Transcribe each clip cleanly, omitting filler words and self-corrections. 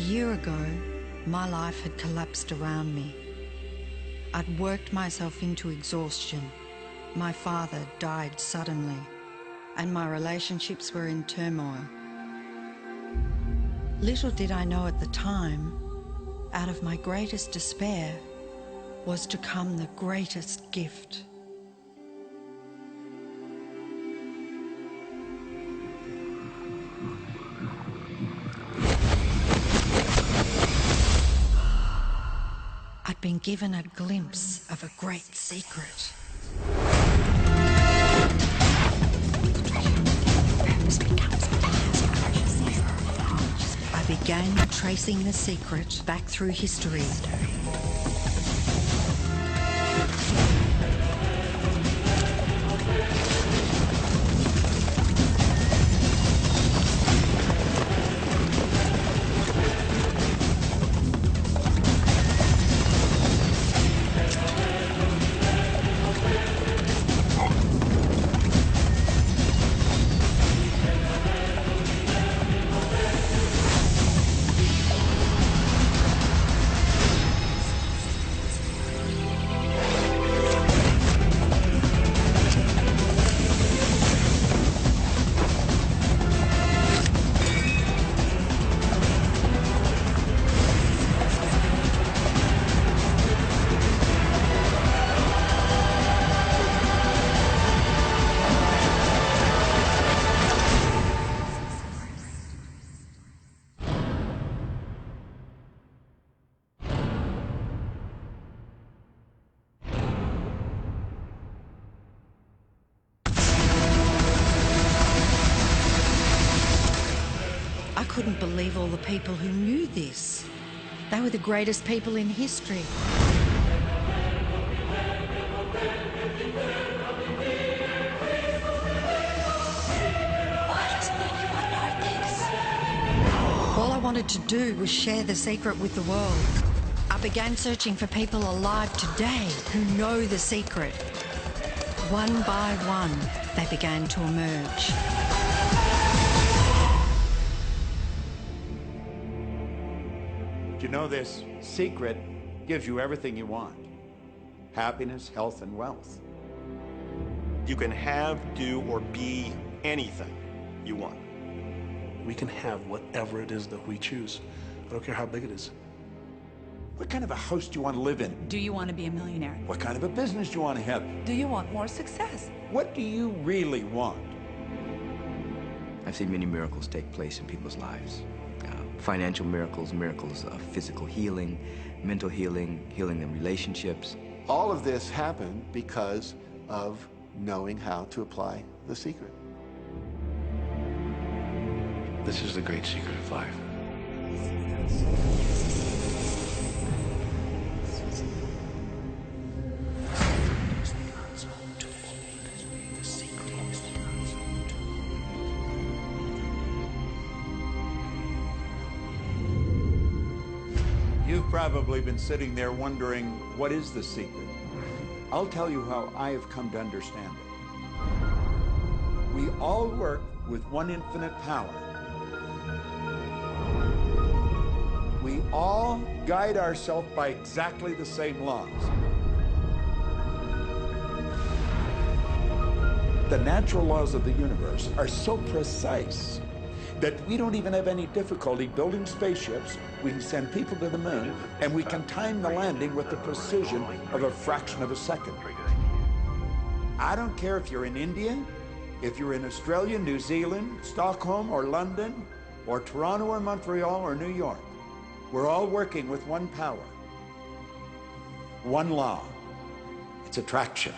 year ago, my life had collapsed around me. I'd worked myself into exhaustion. My father died suddenly, and my relationships were in turmoil. Little did I know at the time, out of my greatest despair was to come the greatest gift. I'd been given a glimpse of a great secret. I began tracing the secret back through history. I couldn't believe all the people who knew this. They were the greatest people in history. Why doesn't anyone know this? All I wanted to do was share the secret with the world. I began searching for people alive today who know the secret. One by one, they began to emerge. You know, this secret gives you everything you want. Happiness, health, and wealth. You can have, do, or be anything you want. We can have whatever it is that we choose. I don't care how big it is. What kind of a house do you want to live in? Do you want to be a millionaire? What kind of a business do you want to have? Do you want more success? What do you really want? I've seen many miracles take place in people's lives. Financial miracles, miracles of physical healing, mental healing, healing in relationships. All of this happened because of knowing how to apply the secret. This is the great secret of life. You've probably been sitting there wondering, what is the secret? I'll tell you how I have come to understand it. We all work with one infinite power. We all guide ourselves by exactly the same laws. The natural laws of the universe are so precise that we don't even have any difficulty building spaceships. We can send people to the moon, and we can time the landing with the precision of a fraction of a second. I don't care if you're in India, if you're in Australia, New Zealand, Stockholm, or London, or Toronto, or Montreal, or New York. We're all working with one power, one law. It's attraction.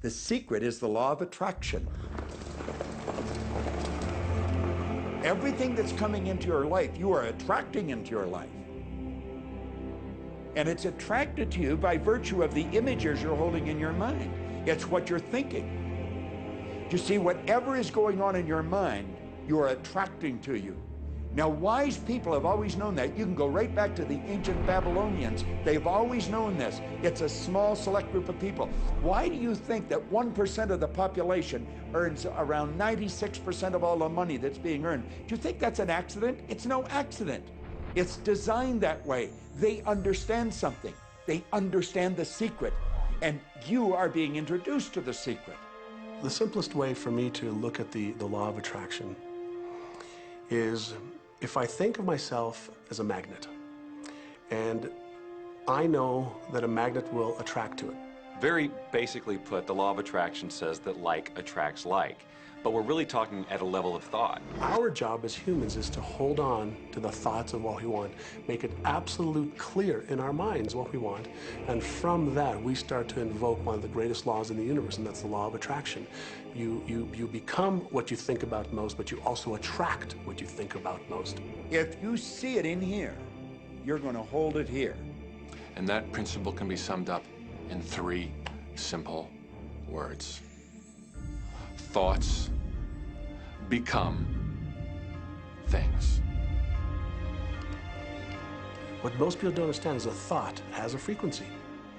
The secret is the law of attraction. Everything that's coming into your life, you are attracting into your life. And it's attracted to you by virtue of the images you're holding in your mind. It's what you're thinking. You see, whatever is going on in your mind, you are attracting to you. Now, wise people have always known that. You can go right back to the ancient Babylonians. They've always known this. It's a small, select group of people. Why do you think that 1% of the population earns around 96% of all the money that's being earned? Do you think that's an accident? It's no accident. It's designed that way. They understand something. They understand the secret. And you are being introduced to the secret. The simplest way for me to look at the law of attraction is if I think of myself as a magnet, and I know that a magnet will attract to it. Very basically put, the law of attraction says that like attracts like. But we're really talking at a level of thought. Our job as humans is to hold on to the thoughts of what we want, make it absolute clear in our minds what we want, and from that we start to invoke one of the greatest laws in the universe, and that's the law of attraction. You become what you think about most, but you also attract what you think about most. If you see it in here, you're going to hold it here. And that principle can be summed up in 3 simple words. Thoughts become things. What most people don't understand is a thought has a frequency.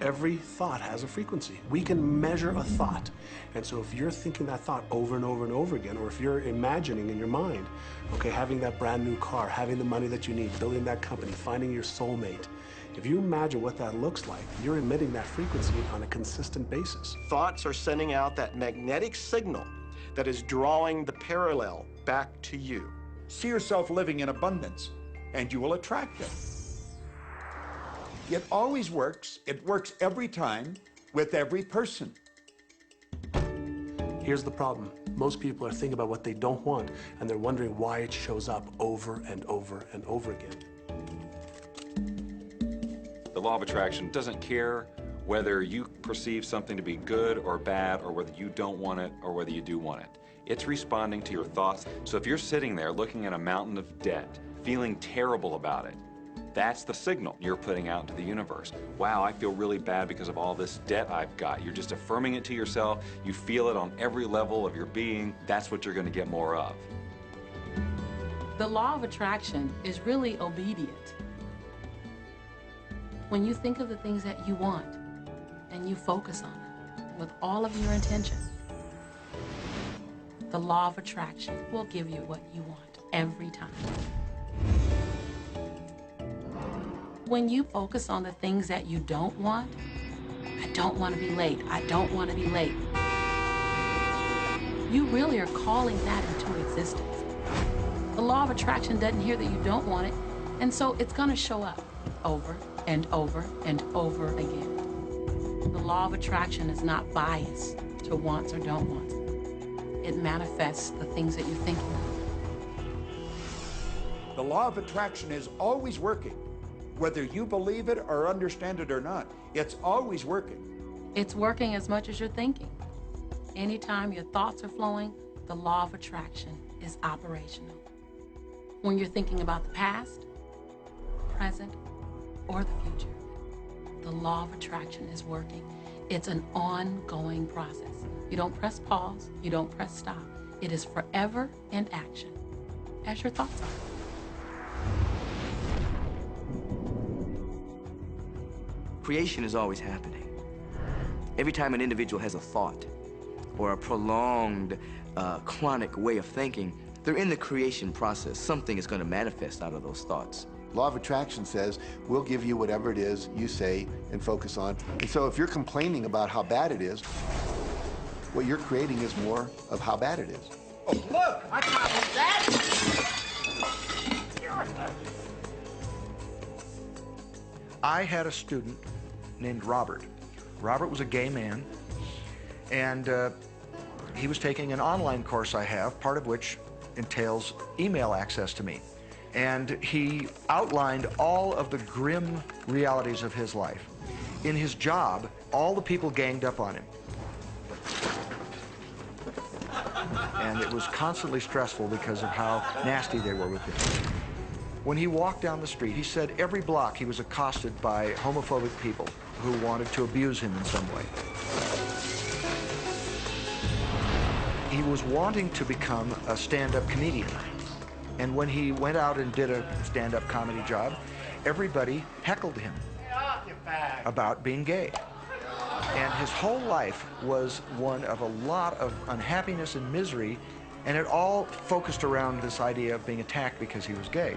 Every thought has a frequency. We can measure a thought. And so if you're thinking that thought over and over and over again, or if you're imagining in your mind, okay, having that brand new car, having the money that you need, building that company, finding your soulmate, if you imagine what that looks like, you're emitting that frequency on a consistent basis. Thoughts are sending out that magnetic signal that is drawing the parallel back to you. See yourself living in abundance, and you will attract it. It always works. It works every time with every person. Here's the problem. Most people are thinking about what they don't want, and they're wondering why it shows up over and over and over again. The law of attraction doesn't care whether you perceive something to be good or bad, or whether you don't want it or whether you do want it. It's responding to your thoughts. So if you're sitting there looking at a mountain of debt, feeling terrible about it, that's the signal you're putting out into the universe. Wow, I feel really bad because of all this debt I've got. You're just affirming it to yourself. You feel it on every level of your being. That's what you're going to get more of. The law of attraction is really obedient. When you think of the things that you want and you focus on it with all of your intention, the law of attraction will give you what you want every time. When you focus on the things that you don't want, I don't want to be late, I don't want to be late, you really are calling that into existence. The law of attraction doesn't hear that you don't want it, and so it's going to show up over and over and over again. The law of attraction is not biased to wants or don't wants. It manifests the things that you're thinking of. The law of attraction is always working. Whether you believe it or understand it or not, it's always working. It's working as much as you're thinking. Anytime your thoughts are flowing, the law of attraction is operational. When you're thinking about the past, present, or the future, the law of attraction is working. It's an ongoing process. You don't press pause, you don't press stop. It is forever in action, as your thoughts are. Creation is always happening. Every time an individual has a thought or a prolonged, chronic way of thinking, they're in the creation process. Something is going to manifest out of those thoughts. Law of attraction says, we'll give you whatever it is you say and focus on. And so if you're complaining about how bad it is, what you're creating is more of how bad it is. Oh, look! I caught that! I had a student named Robert. Robert was a gay man, and he was taking an online course I have, part of which entails email access to me. And he outlined all of the grim realities of his life. In his job, all the people ganged up on him. And it was constantly stressful because of how nasty they were with him. When he walked down the street, he said every block he was accosted by homophobic people who wanted to abuse him in some way. He was wanting to become a stand-up comedian. And when he went out and did a stand-up comedy job, everybody heckled him about being gay. And his whole life was one of a lot of unhappiness and misery, and it all focused around this idea of being attacked because he was gay.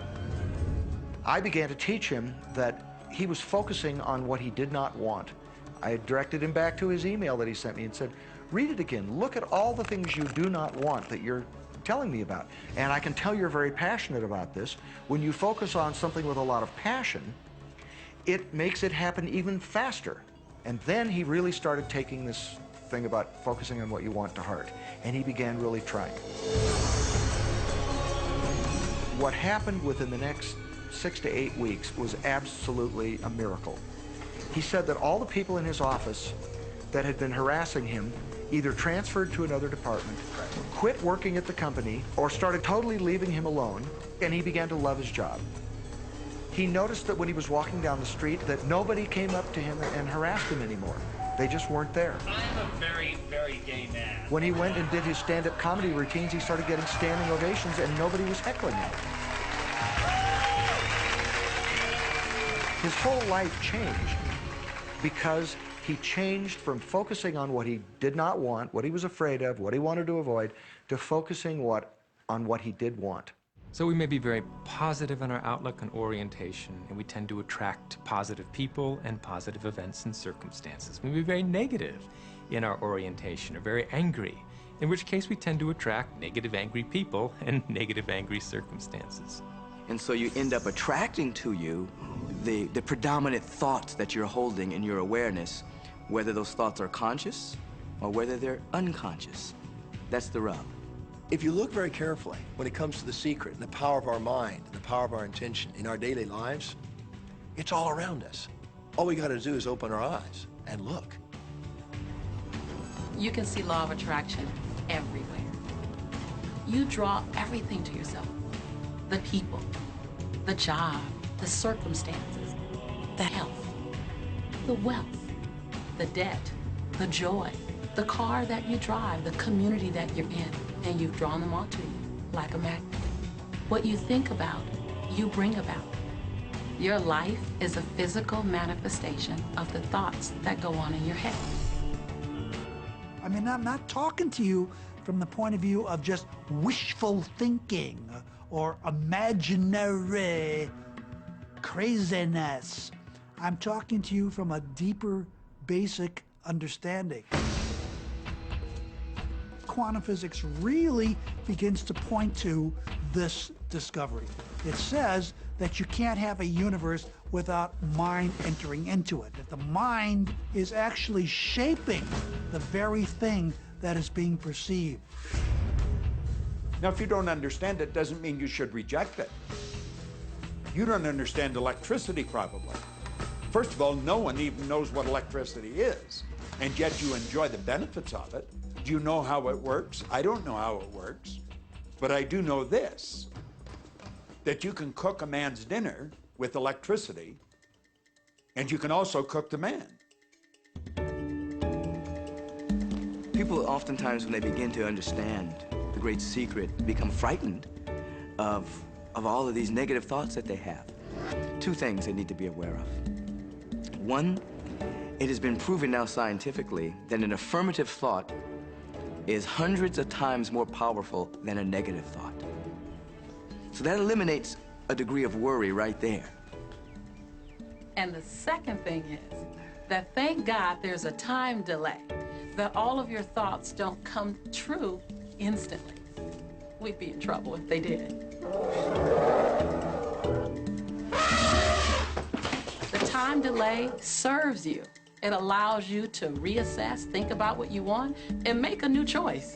I began to teach him that he was focusing on what he did not want. I directed him back to his email that he sent me and said, read it again. Look at all the things you do not want that you're telling me about. And I can tell you're very passionate about this. When you focus on something with a lot of passion, it makes it happen even faster. And then he really started taking this thing about focusing on what you want to heart. And he began really trying. What happened within the next 6 to 8 weeks was absolutely a miracle. He said that all the people in his office that had been harassing him either transferred to another department, quit working at the company, or started totally leaving him alone, and he began to love his job. He noticed that when he was walking down the street that nobody came up to him and harassed him anymore. They just weren't there. I'm a very, very gay man. When he went and did his stand-up comedy routines, he started getting standing ovations and nobody was heckling him. His whole life changed because he changed from focusing on what he did not want, what he was afraid of, what he wanted to avoid, to focusing on what he did want. So we may be very positive in our outlook and orientation, and we tend to attract positive people and positive events and circumstances. We may be very negative in our orientation, or very angry, in which case we tend to attract negative, angry people and negative, angry circumstances. And so you end up attracting to you the predominant thoughts that you're holding in your awareness, whether those thoughts are conscious or whether they're unconscious. That's the rub. If you look very carefully when it comes to the secret and the power of our mind and the power of our intention in our daily lives, it's all around us. All we got to do is open our eyes and look. You can see law of attraction everywhere. You draw everything to yourself. The people, the job, the circumstances, the health, the wealth, the debt, the joy, the car that you drive, the community that you're in, and you've drawn them all to you like a magnet. What you think about, you bring about. Your life is a physical manifestation of the thoughts that go on in your head. I mean, I'm not talking to you from the point of view of just wishful thinking or imaginary craziness. I'm talking to you from a deeper, basic understanding. Quantum physics really begins to point to this discovery. It says that you can't have a universe without mind entering into it, that the mind is actually shaping the very thing that is being perceived. Now, if you don't understand it, doesn't mean you should reject it. You don't understand electricity, probably. First of all, no one even knows what electricity is, and yet you enjoy the benefits of it. Do you know how it works? I don't know how it works, but I do know this, that you can cook a man's dinner with electricity, and you can also cook the man. People oftentimes, when they begin to understand the great secret, become frightened of all of these negative thoughts that they have. Two things they need to be aware of. One, it has been proven now scientifically that an affirmative thought is hundreds of times more powerful than a negative thought. So that eliminates a degree of worry right there. And the second thing is that thank God there's a time delay, that all of your thoughts don't come true instantly. We'd be in trouble if they did. The time delay serves you. It allows you to reassess, think about what you want, and make a new choice.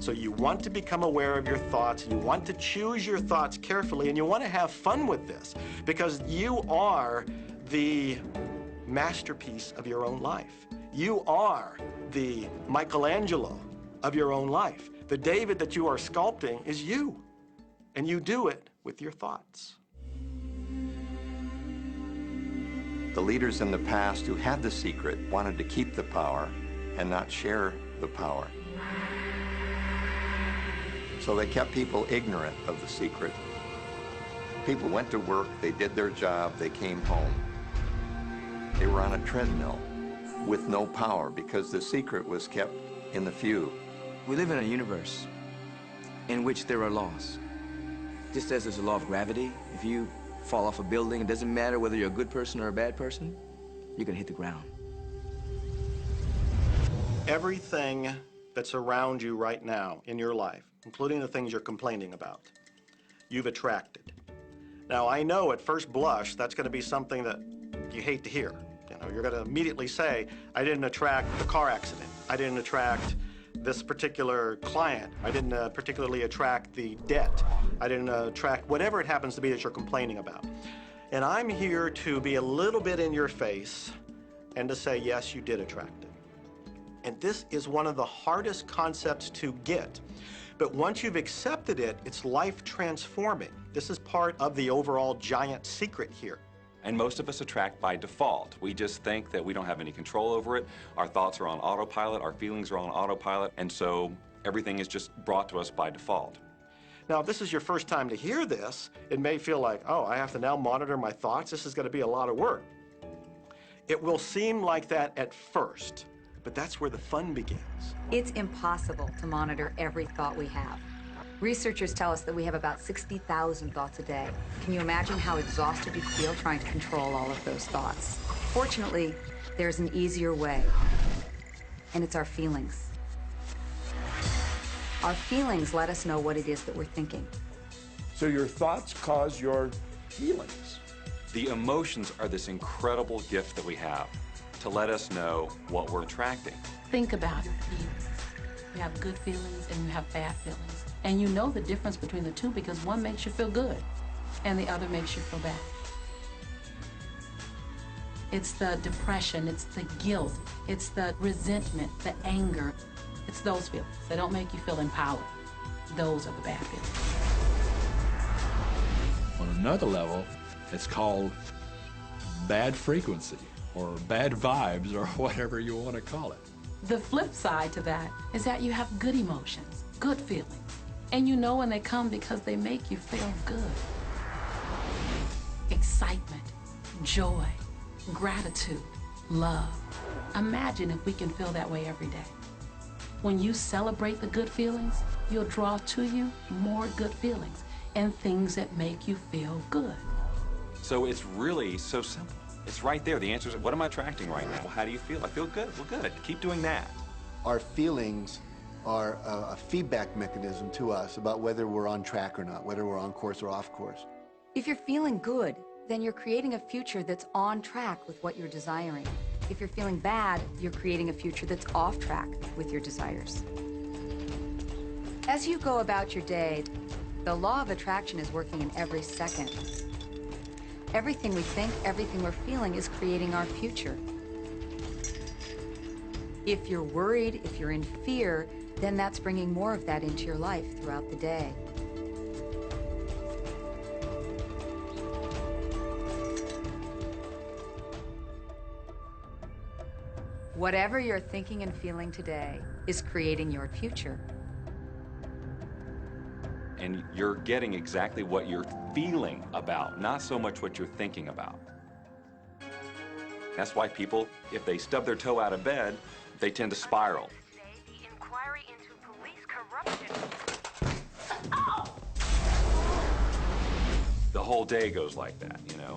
So you want to become aware of your thoughts, you want to choose your thoughts carefully, and you want to have fun with this, because you are the masterpiece of your own life. You are the Michelangelo of your own life. The David that you are sculpting is you, and you do it with your thoughts. The leaders in the past who had the secret wanted to keep the power and not share the power. So they kept people ignorant of the secret. People went to work, they did their job, they came home. They were on a treadmill with no power because the secret was kept in the few. We live in a universe in which there are laws. Just as there's a law of gravity, if you fall off a building, it doesn't matter whether you're a good person or a bad person, you're gonna hit the ground. Everything that's around you right now in your life, including the things you're complaining about, you've attracted. Now, I know at first blush that's going to be something that you hate to hear. You know, you're going to immediately say, I didn't attract the car accident. I didn't attract this particular client. I didn't particularly attract the debt. I didn't attract whatever it happens to be that you're complaining about. And I'm here to be a little bit in your face and to say, yes, you did attract it. And this is one of the hardest concepts to get. But once you've accepted it, it's life transforming. This is part of the overall giant secret here. And most of us attract by default. We just think that we don't have any control over it. Our thoughts are on autopilot, our feelings are on autopilot, and so everything is just brought to us by default. Now, if this is your first time to hear this, it may feel like, oh, I have to now monitor my thoughts. This is going to be a lot of work. It will seem like that at first, but that's where the fun begins. It's impossible to monitor every thought we have. Researchers tell us that we have about 60,000 thoughts a day. Can you imagine how exhausted you feel trying to control all of those thoughts? Fortunately, there's an easier way, and it's our feelings. Our feelings let us know what it is that we're thinking. So your thoughts cause your feelings. The emotions are this incredible gift that we have to let us know what we're attracting. Think about your feelings. You have good feelings and you have bad feelings. And you know the difference between the two because one makes you feel good and the other makes you feel bad. It's the depression, it's the guilt, it's the resentment, the anger. It's those feelings. They don't make you feel empowered. Those are the bad feelings. On another level, it's called bad frequency or bad vibes or whatever you want to call it. The flip side to that is that you have good emotions, good feelings, and you know when they come because they make you feel good. Excitement, joy, gratitude, love. Imagine if we can feel that way every day. When you celebrate the good feelings, you'll draw to you more good feelings and things that make you feel good. So it's really so simple. It's right there. The answer is, what am I attracting right now? Well, how do you feel? I feel good. Well, good. Keep doing that. Our feelings are a feedback mechanism to us about whether we're on track or not, whether we're on course or off course. If you're feeling good, then you're creating a future that's on track with what you're desiring. If you're feeling bad, you're creating a future that's off track with your desires. As you go about your day, the law of attraction is working in every second. Everything we think, everything we're feeling is creating our future. If you're worried, if you're in fear, then that's bringing more of that into your life throughout the day. Whatever you're thinking and feeling today is creating your future. And you're getting exactly what you're feeling about, not so much what you're thinking about. That's why people, if they stub their toe out of bed, they tend to spiral. The inquiry into police corruption. The whole day goes like that, you know.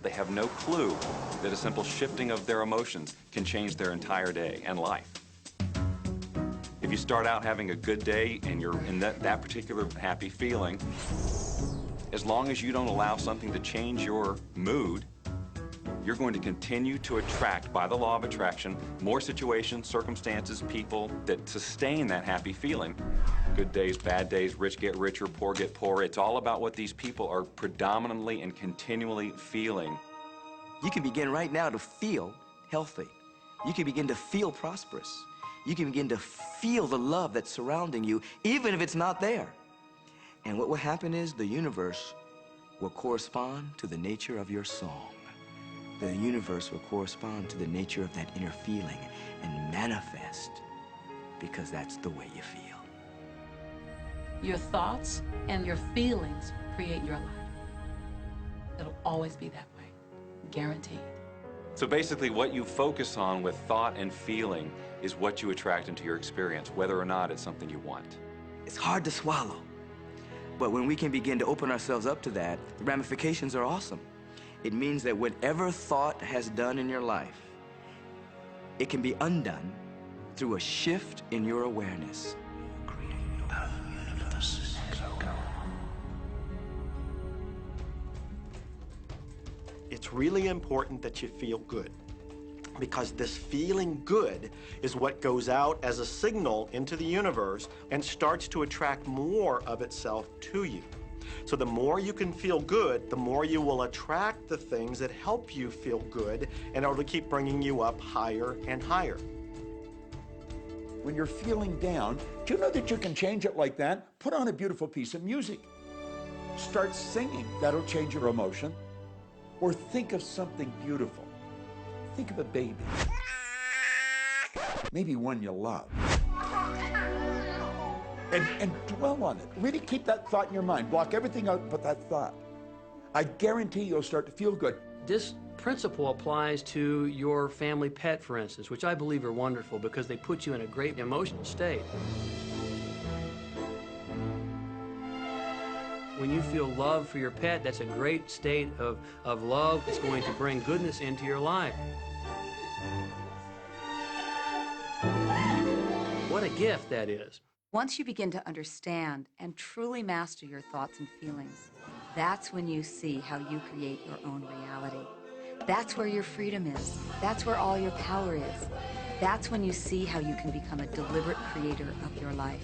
They have no clue that a simple shifting of their emotions can change their entire day and life. If you start out having a good day and you're in that particular happy feeling, as long as you don't allow something to change your mood, you're going to continue to attract, by the law of attraction, more situations, circumstances, people that sustain that happy feeling. Good days, bad days, rich get richer, poor get poorer. It's all about what these people are predominantly and continually feeling. You can begin right now to feel healthy. You can begin to feel prosperous. You can begin to feel the love that's surrounding you, even if it's not there. And what will happen is the universe will correspond to the nature of your song. The universe will correspond to the nature of that inner feeling and manifest because that's the way you feel. Your thoughts and your feelings create your life. It'll always be that way, guaranteed. So basically what you focus on with thought and feeling is what you attract into your experience, whether or not it's something you want. It's hard to swallow. But when we can begin to open ourselves up to that, the ramifications are awesome. It means that whatever thought has done in your life, it can be undone through a shift in your awareness. It's really important that you feel good, because this feeling good is what goes out as a signal into the universe and starts to attract more of itself to you. So the more you can feel good, the more you will attract the things that help you feel good, and it'll keep bringing you up higher and higher. When you're feeling down, do you know that you can change it like that? Put on a beautiful piece of music. Start singing. That'll change your emotion. Or think of something beautiful. Think of a baby. Maybe one you love. And dwell on it. Really keep that thought in your mind. Block everything out but that thought. I guarantee you'll start to feel good. This principle applies to your family pet, for instance, which I believe are wonderful because they put you in a great emotional state. When you feel love for your pet, that's a great state of love. It's going to bring goodness into your life. What a gift that is. Once you begin to understand and truly master your thoughts and feelings, that's when you see how you create your own reality. That's where your freedom is. That's where all your power is. That's when you see how you can become a deliberate creator of your life.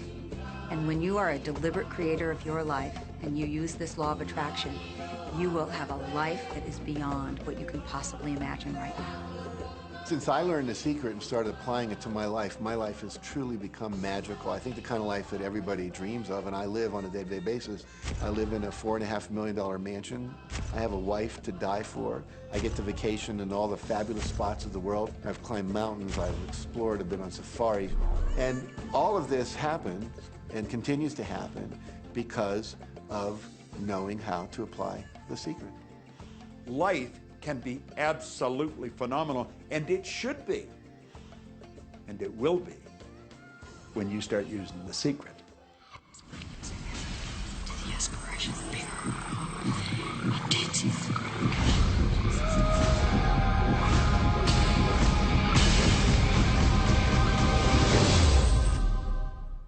And when you are a deliberate creator of your life and you use this law of attraction, you will have a life that is beyond what you can possibly imagine right now. Since I learned the secret and started applying it to my life has truly become magical. I think the kind of life that everybody dreams of, and I live on a day-to-day basis. I live in a $4.5 million mansion. I have a wife to die for. I get to vacation in all the fabulous spots of the world. I've climbed mountains, I've explored, I've been on safari. And all of this happened and continues to happen because of knowing how to apply the secret. Life can be absolutely phenomenal, and it should be, and it will be, when you start using the secret.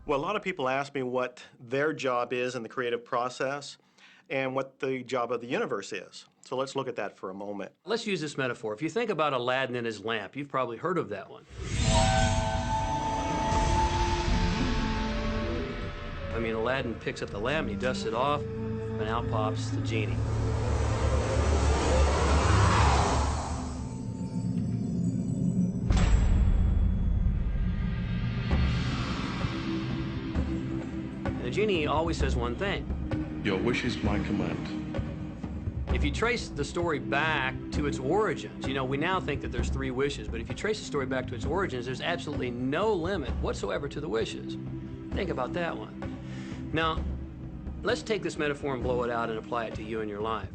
Well, a lot of people ask me what their job is in the creative process and what the job of the universe is. So let's look at that for a moment. Let's use this metaphor. If you think about Aladdin and his lamp, you've probably heard of that one. I mean, Aladdin picks up the lamp and he dusts it off, and out pops the genie. And the genie always says one thing. Your wish is my command. If you trace the story back to its origins, you know, we now think that there's 3 wishes, but if you trace the story back to its origins, there's absolutely no limit whatsoever to the wishes. Think about that one. Now, let's take this metaphor and blow it out and apply it to you in your life.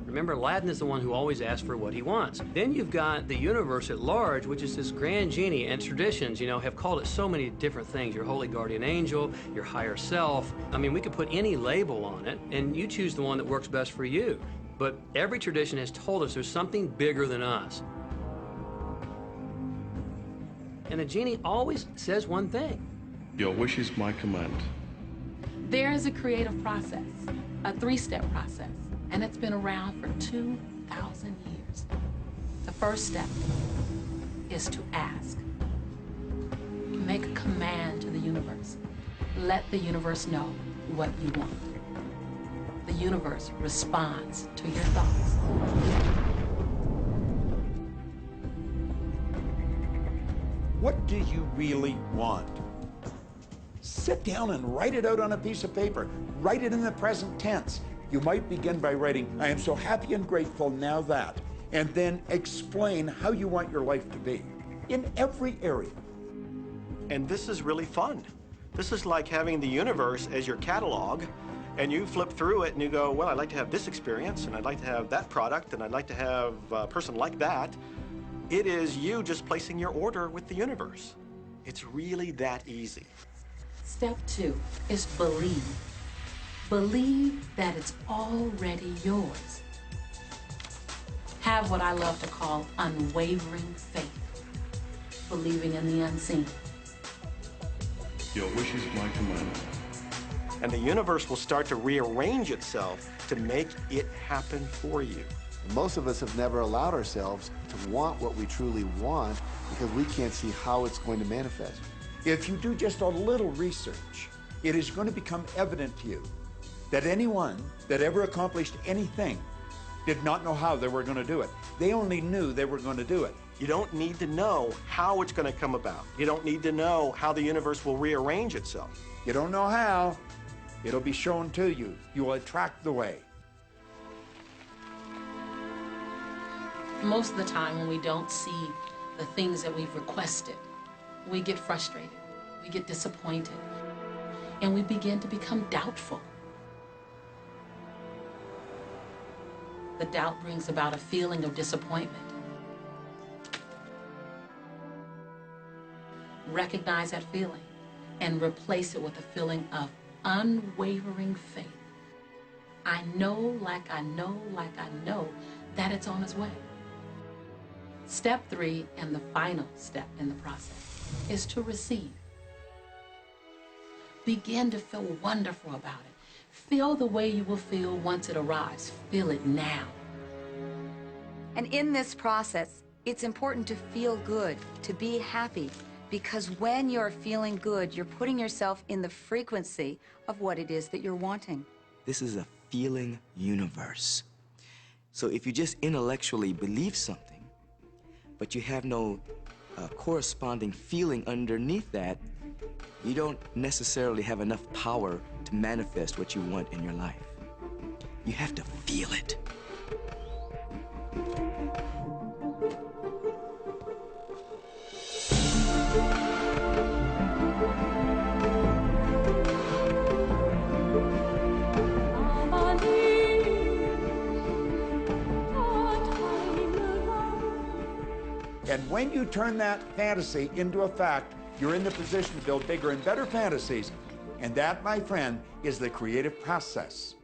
Remember, Aladdin is the one who always asks for what he wants. Then you've got the universe at large, which is this grand genie, and traditions, you know, have called it so many different things. Your holy guardian angel, your higher self. I mean, we could put any label on it, and you choose the one that works best for you. But every tradition has told us there's something bigger than us. And the genie always says one thing. Your wish is my command. There is a creative process, a 3-step process, and it's been around for 2,000 years. The first step is to ask. Make a command to the universe. Let the universe know what you want. The universe responds to your thoughts. What do you really want? Sit down and write it out on a piece of paper. Write it in the present tense. You might begin by writing, I am so happy and grateful now that, and then explain how you want your life to be in every area. And this is really fun. This is like having the universe as your catalog, and you flip through it and you go, well, I'd like to have this experience, and I'd like to have that product, and I'd like to have a person like that. It is you just placing your order with the universe. It's really that easy. Step 2 is believe. Believe that it's already yours. Have what I love to call unwavering faith, believing in the unseen. Your wish is my command. And the universe will start to rearrange itself to make it happen for you. Most of us have never allowed ourselves to want what we truly want because we can't see how it's going to manifest. If you do just a little research, it is going to become evident to you that anyone that ever accomplished anything did not know how they were going to do it. They only knew they were going to do it. You don't need to know how it's going to come about. You don't need to know how the universe will rearrange itself. You don't know how, it'll be shown to you. You will attract the way. Most of the time when we don't see the things that we've requested, we get frustrated, we get disappointed, and we begin to become doubtful. The doubt brings about a feeling of disappointment. Recognize that feeling and replace it with a feeling of unwavering faith. I know, like I know, like I know that it's on its way. Step 3, and the final step in the process, is to receive. Begin to feel wonderful about it. Feel the way you will feel once it arrives. Feel it now. And in this process, it's important to feel good, to be happy, because when you're feeling good, you're putting yourself in the frequency of what it is that you're wanting. This is a feeling universe. So if you just intellectually believe something, but you have no corresponding feeling underneath that, you don't necessarily have enough power to manifest what you want in your life. You have to feel it. And when you turn that fantasy into a fact, you're in the position to build bigger and better fantasies. And that, my friend, is the creative process.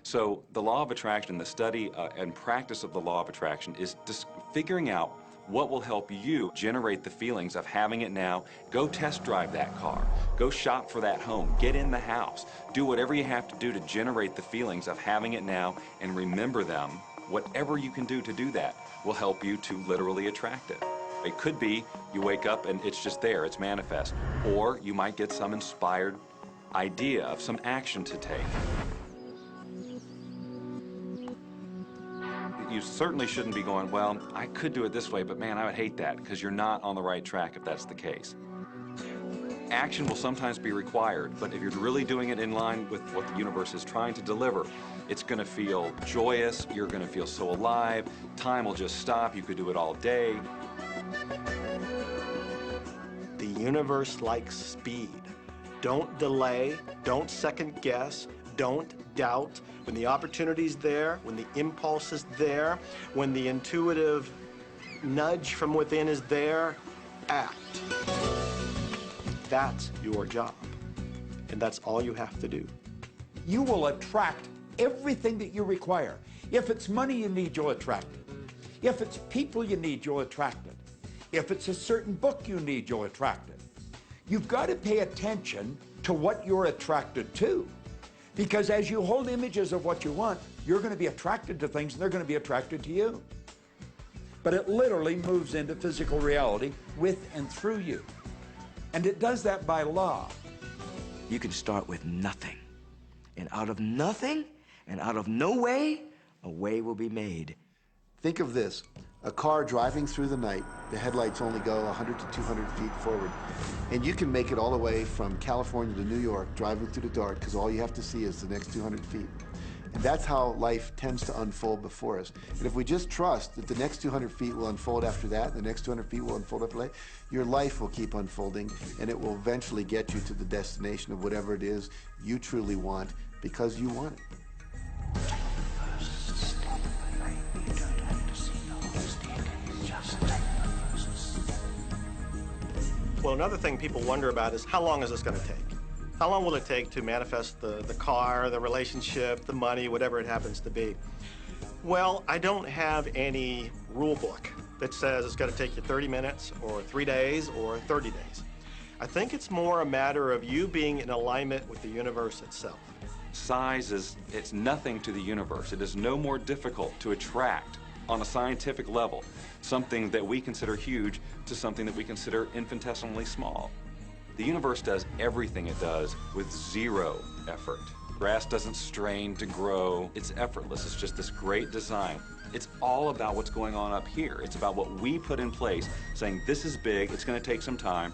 So the law of attraction, the study and practice of the law of attraction is just figuring out what will help you generate the feelings of having it now. Go test drive that car. Go shop for that home. Get in the house. Do whatever you have to do to generate the feelings of having it now and remember them. Whatever you can do to do that will help you to literally attract it. It could be you wake up and it's just there, it's manifest. Or you might get some inspired idea of some action to take. You certainly shouldn't be going, well, I could do it this way, but man, I would hate that, because you're not on the right track if that's the case. Action will sometimes be required, but if you're really doing it in line with what the universe is trying to deliver, it's going to feel joyous, you're going to feel so alive, time will just stop, you could do it all day. The universe likes speed. Don't delay, don't second guess, don't doubt. When the opportunity's there, when the impulse is there, when the intuitive nudge from within is there, act. That's your job. And that's all you have to do. You will attract everything that you require. If it's money you need, you'll attract it. If it's people you need, you'll attract it. If it's a certain book you need, you'll attract it. You've got to pay attention to what you're attracted to. Because as you hold images of what you want, you're going to be attracted to things and they're going to be attracted to you. But it literally moves into physical reality with and through you. And it does that by law. You can start with nothing. And out of nothing, and out of no way, a way will be made. Think of this, a car driving through the night, the headlights only go 100 to 200 feet forward, and you can make it all the way from California to New York driving through the dark because all you have to see is the next 200 feet. And that's how life tends to unfold before us. And if we just trust that the next 200 feet will unfold after that, the next 200 feet will unfold after that, your life will keep unfolding, and it will eventually get you to the destination of whatever it is you truly want because you want it. Well, another thing people wonder about is how long is this going to take? How long will it take to manifest the car, the relationship, the money, whatever it happens to be? Well, I don't have any rule book that says it's going to take you 30 minutes or 3 days or 30 days. I think it's more a matter of you being in alignment with the universe itself. Size it's nothing to the universe. It is no more difficult to attract on a scientific level something that we consider huge to something that we consider infinitesimally small. The universe does everything it does with zero effort. Grass doesn't strain to grow. It's effortless. It's just this great design. It's all about what's going on up here. It's about what we put in place, saying this is big, it's going to take some time.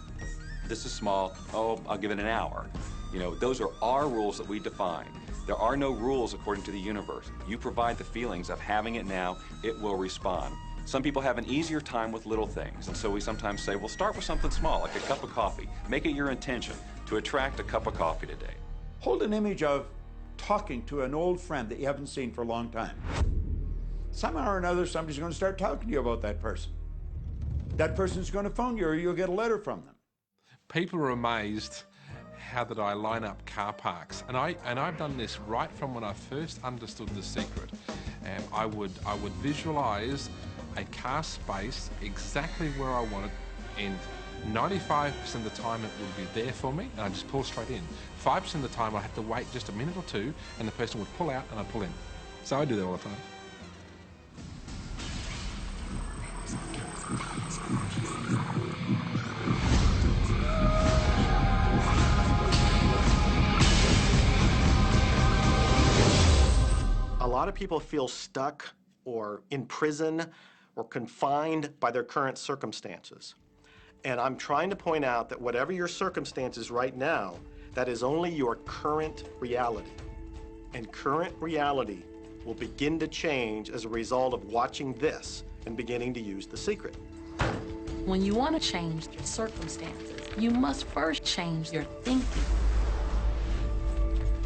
This is small, oh, I'll give it an hour. You know, those are our rules that we define. There are no rules according to the universe. You provide the feelings of having it now, it will respond. Some people have an easier time with little things, and so we sometimes say, well, start with something small, like a cup of coffee. Make it your intention to attract a cup of coffee today. Hold an image of talking to an old friend that you haven't seen for a long time. Somehow or another, somebody's going to start talking to you about that person. That person's going to phone you, or you'll get a letter from them. People are amazed how that I line up car parks, and I've done this right from when I first understood the secret. I would visualize a car space exactly where I want it, and 95% of the time it would be there for me, and I just pull straight in. 5% of the time I have to wait just a minute or two, and the person would pull out and I'd pull in. So I do that all the time. A lot of people feel stuck or in prison or confined by their current circumstances. And I'm trying to point out that whatever your circumstances right now, that is only your current reality. And current reality will begin to change as a result of watching this and beginning to use the secret. When you want to change your circumstances, you must first change your thinking.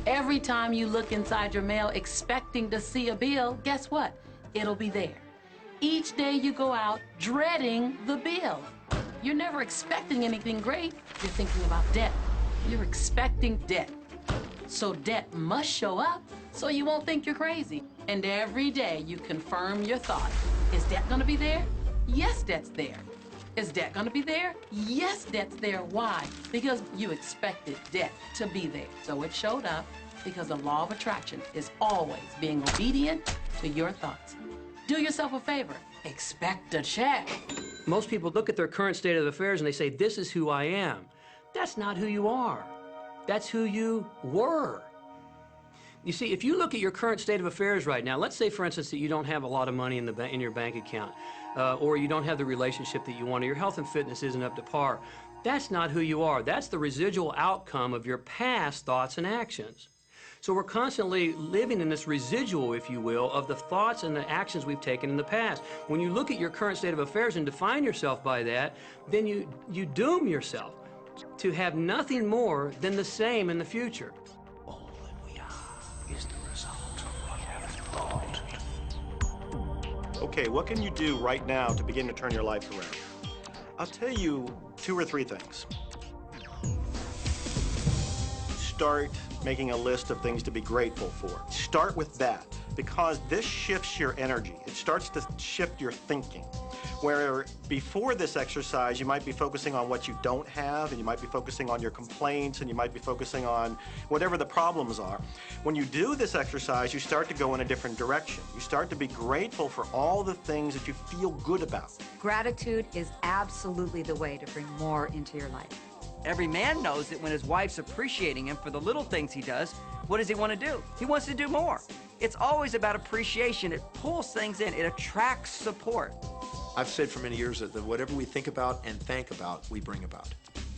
Every time you look inside your mail expecting to see a bill, guess what? It'll be there. Each day you go out dreading the bill. You're never expecting anything great. You're thinking about debt. You're expecting debt. So debt must show up so you won't think you're crazy. And every day you confirm your thought. Is debt gonna be there? Yes, debt's there. Is debt gonna be there? Yes, debt's there. Why? Because you expected debt to be there. So it showed up because the law of attraction is always being obedient to your thoughts. Do yourself a favor. Expect a check. Most people look at their current state of affairs and they say, this is who I am. That's not who you are. That's who you were. You see, if you look at your current state of affairs right now, let's say, for instance, that you don't have a lot of money in your bank account, or you don't have the relationship that you want, or your health and fitness isn't up to par. That's not who you are. That's the residual outcome of your past thoughts and actions. So we're constantly living in this residual, if you will, of the thoughts and the actions we've taken in the past. When you look at your current state of affairs and define yourself by that, then you doom yourself to have nothing more than the same in the future. All that we are is the result of what we have thought. Okay, what can you do right now to begin to turn your life around? I'll tell you 2 or 3 things. Start making a list of things to be grateful for. Start with that, because this shifts your energy. It starts to shift your thinking. Where before this exercise, you might be focusing on what you don't have, and you might be focusing on your complaints, and you might be focusing on whatever the problems are. When you do this exercise, you start to go in a different direction. You start to be grateful for all the things that you feel good about. Gratitude is absolutely the way to bring more into your life. Every man knows that when his wife's appreciating him for the little things he does, what does he want to do? He wants to do more. It's always about appreciation. It pulls things in. It attracts support. I've said for many years that whatever we think about and thank about, we bring about.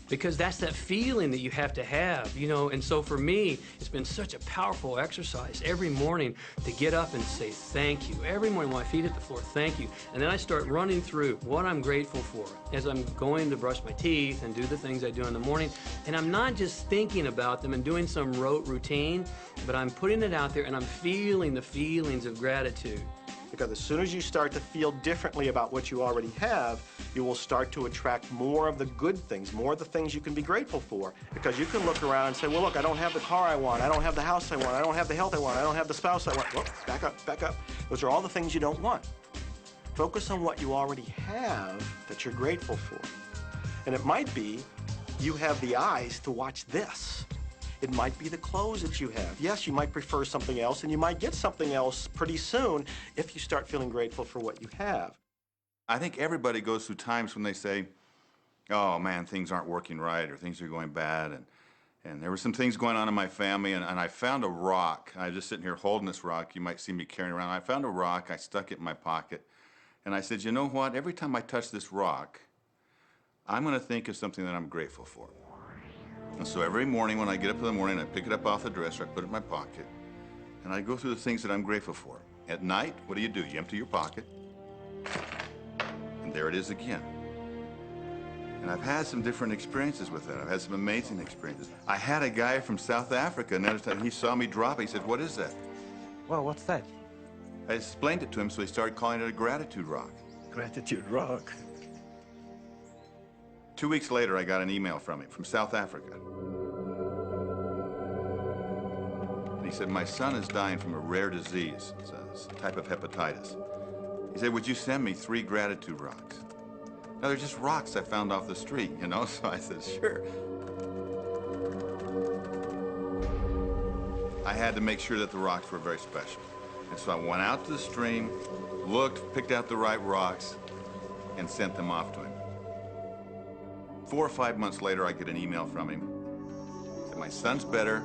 because that's that feeling that you have to have, you know. And so for me, it's been such a powerful exercise every morning to get up and say thank you. Every morning when my feet hit the floor, thank you. And then I start running through what I'm grateful for as I'm going to brush my teeth and do the things I do in the morning. And I'm not just thinking about them and doing some rote routine, but I'm putting it out there and I'm feeling the feelings of gratitude. Because as soon as you start to feel differently about what you already have, you will start to attract more of the good things, more of the things you can be grateful for. Because you can look around and say, well, look, I don't have the car I want, I don't have the house I want, I don't have the health I want, I don't have the spouse I want. Whoa, back up, back up. Those are all the things you don't want. Focus on what you already have that you're grateful for. And it might be you have the eyes to watch this. It might be the clothes that you have. Yes, you might prefer something else, and you might get something else pretty soon if you start feeling grateful for what you have. I think everybody goes through times when they say, oh man, things aren't working right, or things are going bad, and there were some things going on in my family, and I found a rock. I was just sitting here holding this rock. You might see me carrying around. I found a rock. I stuck it in my pocket, and I said, you know what? Every time I touch this rock, I'm going to think of something that I'm grateful for. And so every morning when I get up in the morning, I pick it up off the dresser, I put it in my pocket, and I go through the things that I'm grateful for. At night, what do? You empty your pocket, and there it is again. And I've had some different experiences with that. I've had some amazing experiences. I had a guy from South Africa, another time, he saw me drop it. He said, what is that? Well, what's that? I explained it to him, so he started calling it a gratitude rock. Gratitude rock. 2 weeks later, I got an email from him, from South Africa. And he said, my son is dying from a rare disease. It's a type of hepatitis. He said, would you send me 3 gratitude rocks? Now, they're just rocks I found off the street, you know? So I said, sure. I had to make sure that the rocks were very special. And so I went out to the stream, looked, picked out the right rocks, and sent them off to him. 4 or 5 months later, I get an email from him. He said, my son's better.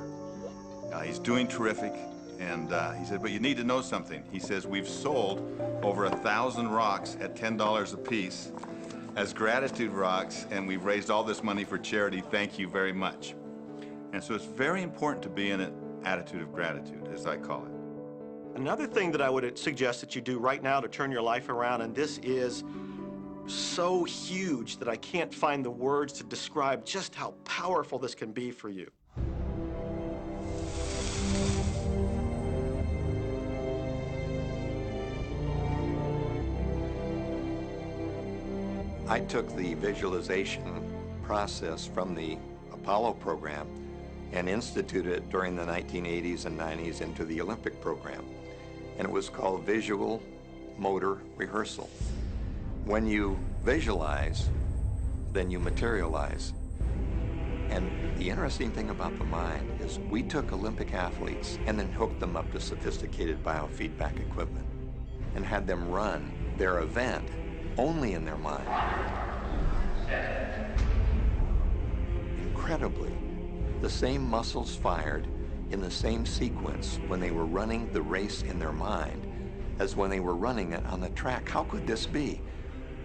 He's doing terrific. And he said, but you need to know something. He says, we've sold over 1,000 rocks at $10 a piece as gratitude rocks, and we've raised all this money for charity. Thank you very much. And so it's very important to be in an attitude of gratitude, as I call it. Another thing that I would suggest that you do right now to turn your life around, and this is so huge that I can't find the words to describe just how powerful this can be for you. I took the visualization process from the Apollo program and instituted it during the 1980s and 90s into the Olympic program. And it was called visual motor rehearsal. When you visualize, then you materialize. And the interesting thing about the mind is we took Olympic athletes and then hooked them up to sophisticated biofeedback equipment and had them run their event only in their mind. Incredibly, the same muscles fired in the same sequence when they were running the race in their mind as when they were running it on the track. How could this be?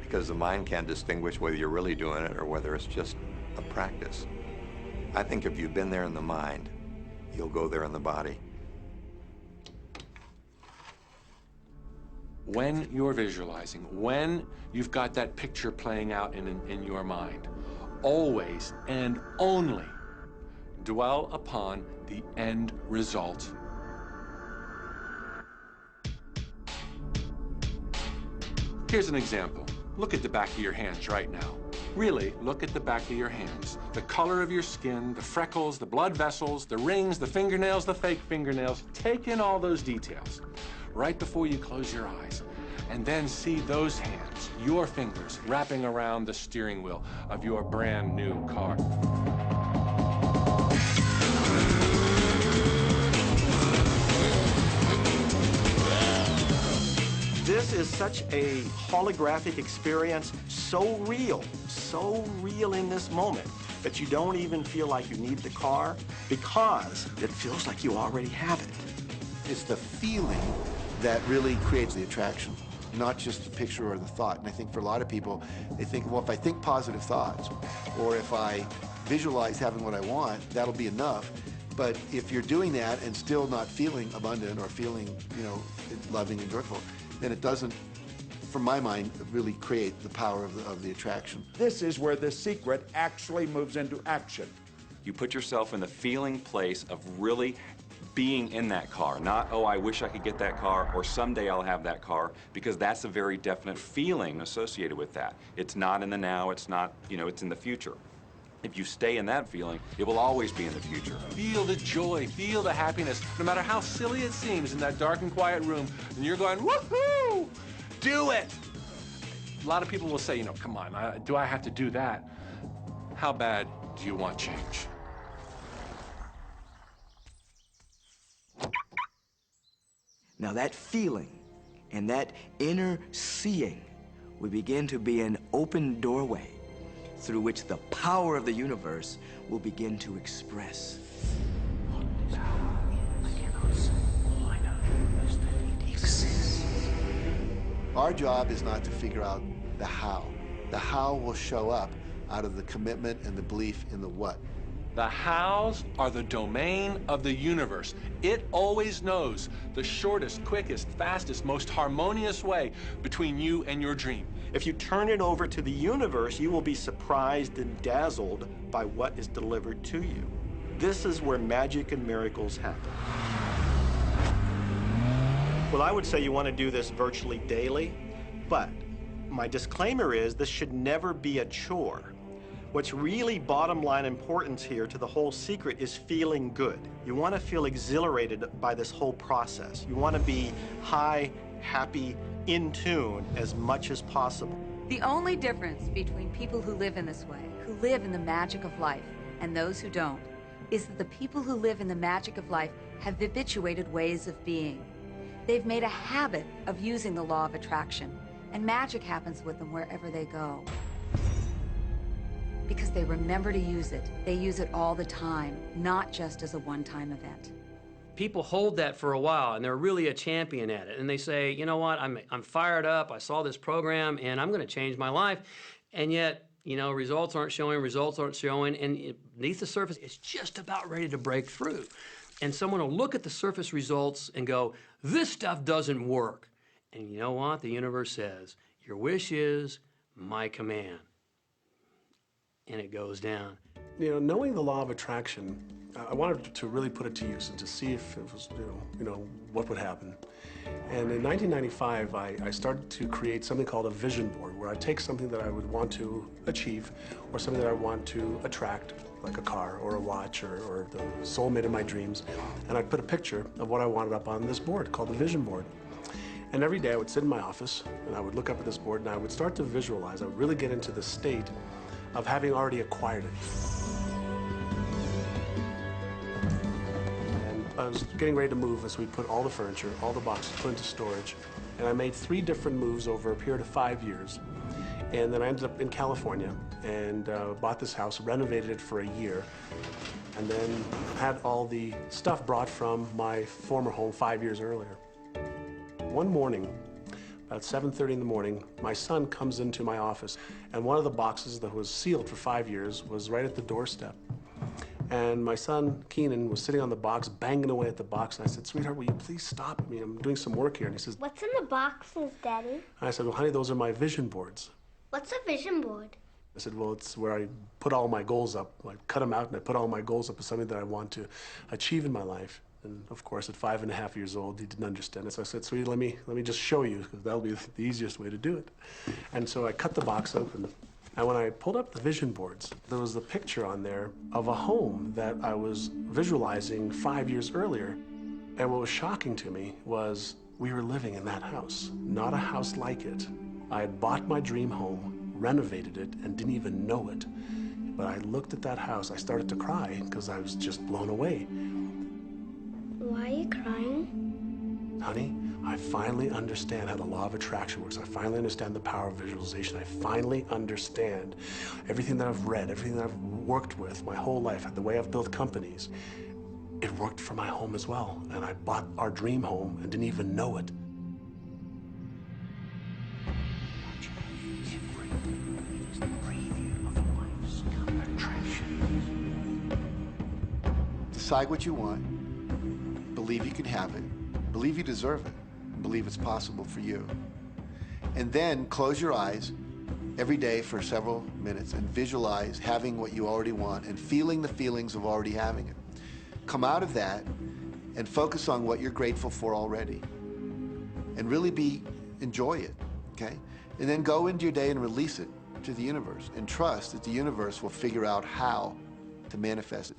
Because the mind can't distinguish whether you're really doing it or whether it's just a practice. I think if you've been there in the mind, you'll go there in the body. When you're visualizing, when you've got that picture playing out in your mind, always and only dwell upon the end result. Here's an example. Look at the back of your hands right now. Really, look at the back of your hands. The color of your skin, the freckles, the blood vessels, the rings, the fingernails, the fake fingernails. Take in all those details right before you close your eyes. And then see those hands, your fingers, wrapping around the steering wheel of your brand new car. This is such a holographic experience, so real in this moment, that you don't even feel like you need the car because it feels like you already have it. It's the feeling that really creates the attraction, not just the picture or the thought. And I think for a lot of people, they think, well, if I think positive thoughts, or if I visualize having what I want, that'll be enough. But if you're doing that and still not feeling abundant or feeling, you know, loving and joyful, then it doesn't, from my mind, really create the power of the attraction. This is where the secret actually moves into action. You put yourself in the feeling place of really being in that car, not, oh, I wish I could get that car, or someday I'll have that car, because that's a very definite feeling associated with that. It's not in the now, it's not, you know, it's in the future. If you stay in that feeling, it will always be in the future. Feel the joy, feel the happiness, no matter how silly it seems in that dark and quiet room, and you're going, woohoo, do it. A lot of people will say, you know, come on, do I have to do that? How bad do you want change? Now that feeling and that inner seeing will begin to be an open doorway through which the power of the universe will begin to express. Our job is not to figure out the how. The how will show up out of the commitment and the belief in the what. The hows are the domain of the universe. It always knows the shortest, quickest, fastest, most harmonious way between you and your dream. If you turn it over to the universe, you will be surprised and dazzled by what is delivered to you. This is where magic and miracles happen. Well, I would say you want to do this virtually daily, but my disclaimer is this should never be a chore. What's really bottom line importance here to the whole secret is feeling good. You want to feel exhilarated by this whole process. You want to be high, happy, in tune as much as possible. The only difference between people who live in this way, who live in the magic of life, and those who don't, is that the people who live in the magic of life have habituated ways of being. They've made a habit of using the law of attraction, and magic happens with them wherever they go. Because they remember to use it. They use it all the time, not just as a one-time event. People hold that for a while, and they're really a champion at it. And they say, you know what, I'm fired up, I saw this program, and I'm gonna change my life. And yet, you know, results aren't showing, and beneath the surface, it's just about ready to break through. And someone will look at the surface results and go, this stuff doesn't work. And you know what? The universe says, your wish is my command. And it goes down. You know, knowing the law of attraction, I wanted to really put it to use and to see if it was, you know, what would happen. And in 1995, I started to create something called a vision board, where I take something that I would want to achieve, or something that I want to attract, like a car or a watch or the soulmate of my dreams, and I'd put a picture of what I wanted up on this board called the vision board. And every day I would sit in my office and I would look up at this board and I would start to visualize. I would really get into the state of having already acquired it. And I was getting ready to move as we put all the furniture, all the boxes put into storage. And I made 3 different moves over a period of 5 years. And then I ended up in California and bought this house, renovated it for a year, and then had all the stuff brought from my former home 5 years earlier. One morning, about 7:30 in the morning, my son comes into my office, and one of the boxes that was sealed for 5 years was right at the doorstep. And my son, Keenan, was sitting on the box, banging away at the box, and I said, sweetheart, will you please stop? I mean, I'm doing some work here. And he says, what's in the boxes, Daddy? and I said, well, honey, those are my vision boards. What's a vision board? I said, well, it's where I put all my goals up. I cut them out and I put all my goals up as something that I want to achieve in my life. And of course, at 5.5 years old, he didn't understand it. So I said, sweetie, let me just show you, because that'll be the easiest way to do it. And so I cut the box open. And when I pulled up the vision boards, there was a picture on there of a home that I was visualizing 5 years earlier. And what was shocking to me was we were living in that house, not a house like it. I had bought my dream home, renovated it, and didn't even know it. But I looked at that house, I started to cry because I was just blown away. Why are you crying? Honey, I finally understand how the law of attraction works. I finally understand the power of visualization. I finally understand everything that I've read, everything that I've worked with my whole life, the way I've built companies. It worked for my home as well. And I bought our dream home and didn't even know it. Attraction. decide what you want, believe you can have it, believe you deserve it, and believe it's possible for you. And then close your eyes every day for several minutes and visualize having what you already want and feeling the feelings of already having it. Come out of that and focus on what you're grateful for already. And really enjoy it, okay? And then go into your day and release it to the universe and trust that the universe will figure out how to manifest it.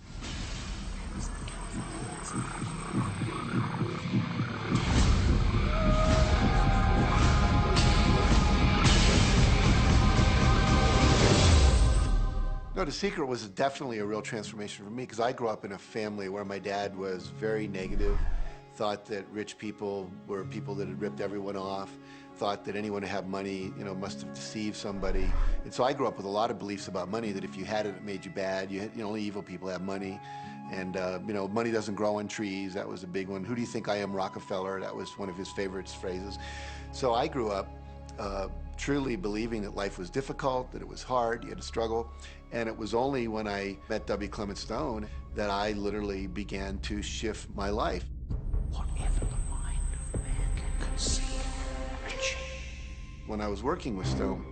No, The Secret was definitely a real transformation for me because I grew up in a family where my dad was very negative, thought that rich people were people that had ripped everyone off, thought that anyone who had money, must have deceived somebody. And so I grew up with a lot of beliefs about money, that if you had it, it made you bad. Only evil people have money. And, money doesn't grow on trees. That was a big one. Who do you think I am, Rockefeller? That was one of his favorite phrases. So I grew up truly believing that life was difficult, that it was hard, you had to struggle. And it was only when I met W. Clement Stone that I literally began to shift my life. Whatever the mind of man can conceive, Richie. When I was working with Stone,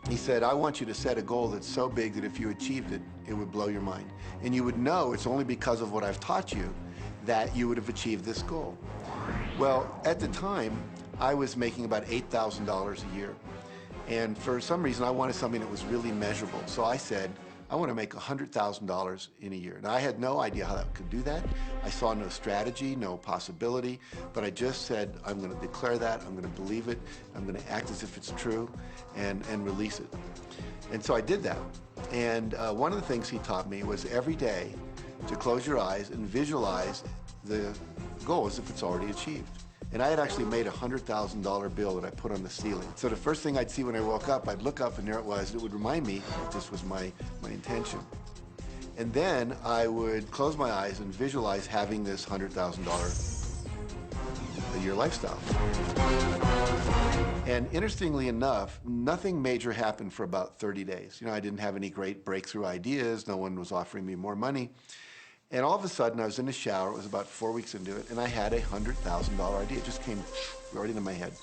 he said, I want you to set a goal that's so big that if you achieved it, it would blow your mind. And you would know it's only because of what I've taught you that you would have achieved this goal. Well, at the time, I was making about $8,000 a year. And for some reason, I wanted something that was really measurable. So I said, I want to make $100,000 in a year. Now, I had no idea how I could do that. I saw no strategy, no possibility, but I just said, I'm going to declare that, I'm going to believe it, I'm going to act as if it's true, and release it. And so I did that. And one of the things he taught me was every day to close your eyes and visualize the goal as if it's already achieved. And I had actually made a $100,000 bill that I put on the ceiling. So the first thing I'd see when I woke up, I'd look up and there it was. It would remind me that this was my intention. And then I would close my eyes and visualize having this $100,000 a year lifestyle. And interestingly enough, nothing major happened for about 30 days. I didn't have any great breakthrough ideas. No one was offering me more money. And all of a sudden, I was in the shower, it was about 4 weeks into it, and I had a $100,000 idea. It just came right into my head.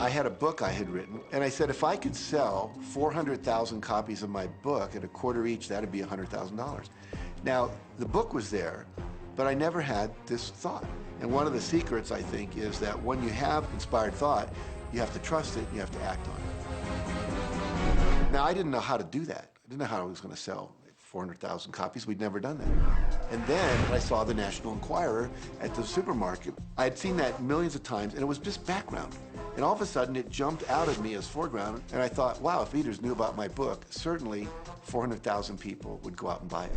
I had a book I had written, and I said, if I could sell 400,000 copies of my book at a quarter each, that'd be $100,000. Now, the book was there, but I never had this thought. And one of the secrets, I think, is that when you have inspired thought, you have to trust it, and you have to act on it. Now, I didn't know how to do that. I didn't know how I was going to sell 400,000 copies. We'd never done that. And then I saw the National Enquirer at the supermarket. I had seen that millions of times, and it was just background. And all of a sudden, it jumped out of me as foreground, and I thought, wow, if readers knew about my book, certainly 400,000 people would go out and buy it.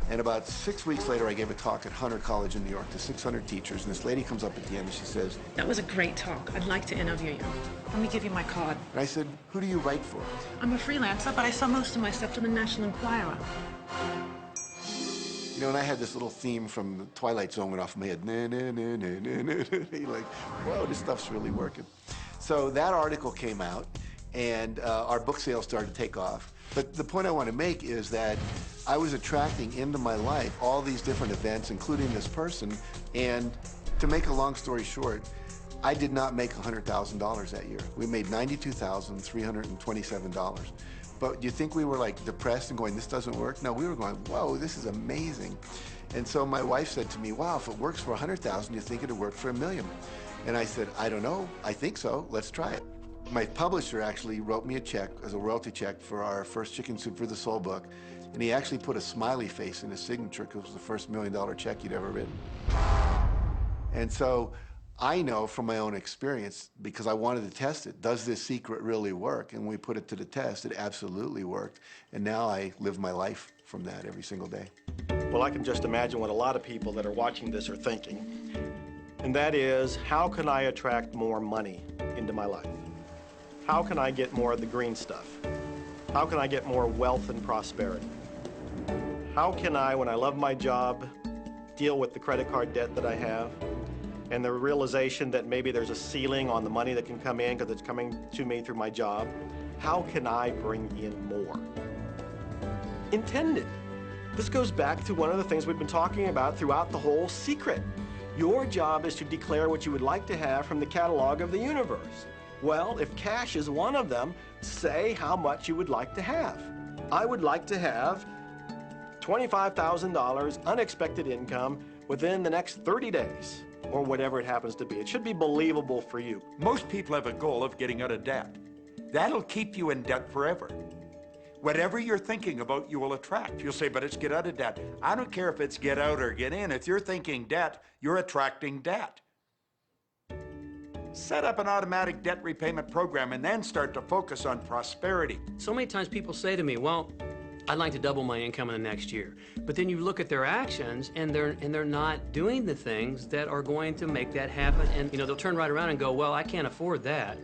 And about 6 weeks later, I gave a talk at Hunter College in New York to 600 teachers, and this lady comes up at the end and she says, that was a great talk. I'd like to interview you. Let me give you my card. And I said, who do you write for? I'm a freelancer, but I sell most of my stuff to the National Enquirer. And I had this little theme from the Twilight Zone went off in my head. Na, na, na, na, na, na. Like, whoa, this stuff's really working. So that article came out, and our book sales started to take off. But the point I want to make is that I was attracting into my life all these different events, including this person. And to make a long story short, I did not make $100,000 that year. We made $92,327. But do you think we were like depressed and going, this doesn't work? No, we were going, whoa, this is amazing. And so my wife said to me, wow, if it works for 100,000, you think it'd work for 1 million? And I said, I don't know. I think so. Let's try it. My publisher actually wrote me a check as a royalty check for our first Chicken Soup for the Soul book. And he actually put a smiley face in his signature because it was the first $1 million check he'd ever written. And so I know from my own experience, because I wanted to test it, does this secret really work? And when we put it to the test, it absolutely worked. And now I live my life from that every single day. Well, I can just imagine what a lot of people that are watching this are thinking. And that is, how can I attract more money into my life? How can I get more of the green stuff? How can I get more wealth and prosperity? How can I, when I love my job, deal with the credit card debt that I have? And the realization that maybe there's a ceiling on the money that can come in because it's coming to me through my job. How can I bring in more? Intend it. This goes back to one of the things we've been talking about throughout the whole secret. Your job is to declare what you would like to have from the catalog of the universe. Well, if cash is one of them, say how much you would like to have. I would like to have $25,000 unexpected income within the next 30 days, or whatever it happens to be. It should be believable for you. Most people have a goal of getting out of debt. That'll keep you in debt forever. Whatever you're thinking about, you will attract. You'll say, but it's get out of debt. I don't care if it's get out or get in. If you're thinking debt, you're attracting debt. Set up an automatic debt repayment program and then start to focus on prosperity. So many times people say to me, well, I'd like to double my income in the next year. But then you look at their actions and they're not doing the things that are going to make that happen. And they'll turn right around and go, well, I can't afford that.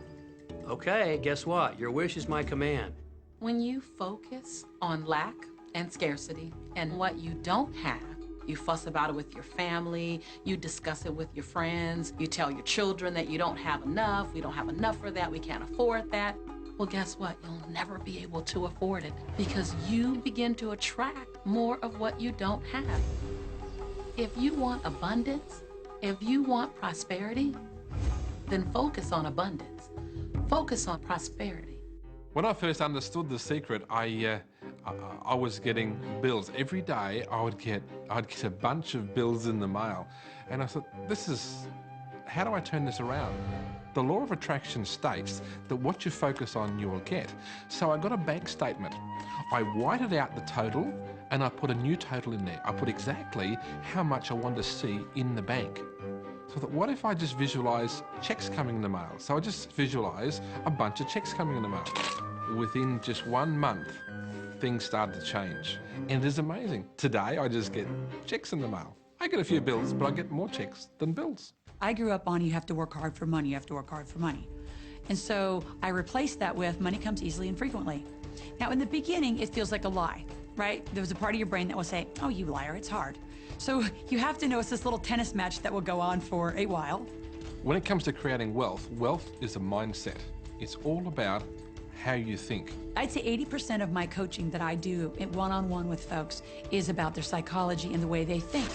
Okay, guess what? Your wish is my command. When you focus on lack and scarcity and what you don't have, you fuss about it with your family, you discuss it with your friends, you tell your children that you don't have enough, we don't have enough for that, we can't afford that. Well, guess what? You'll never be able to afford it because you begin to attract more of what you don't have. If you want abundance, if you want prosperity, then focus on abundance. Focus on prosperity. When I first understood the secret, I was getting bills. Every day I'd get a bunch of bills in the mail. And I thought, how do I turn this around? The law of attraction states that what you focus on, you will get. So I got a bank statement. I whited out the total and I put a new total in there. I put exactly how much I wanted to see in the bank. So I thought, what if I just visualize checks coming in the mail? So I just visualize a bunch of checks coming in the mail. Within just 1 month, things started to change. And it is amazing. Today, I just get checks in the mail. I get a few bills, but I get more checks than bills. I grew up on you have to work hard for money, you have to work hard for money. And so I replaced that with money comes easily and frequently. Now, in the beginning, it feels like a lie, right? There was a part of your brain that will say, oh, you liar, it's hard. So you have to know it's this little tennis match that will go on for a while. When it comes to creating wealth, wealth is a mindset. It's all about how you think. I'd say 80% of my coaching that I do one-on-one with folks is about their psychology and the way they think.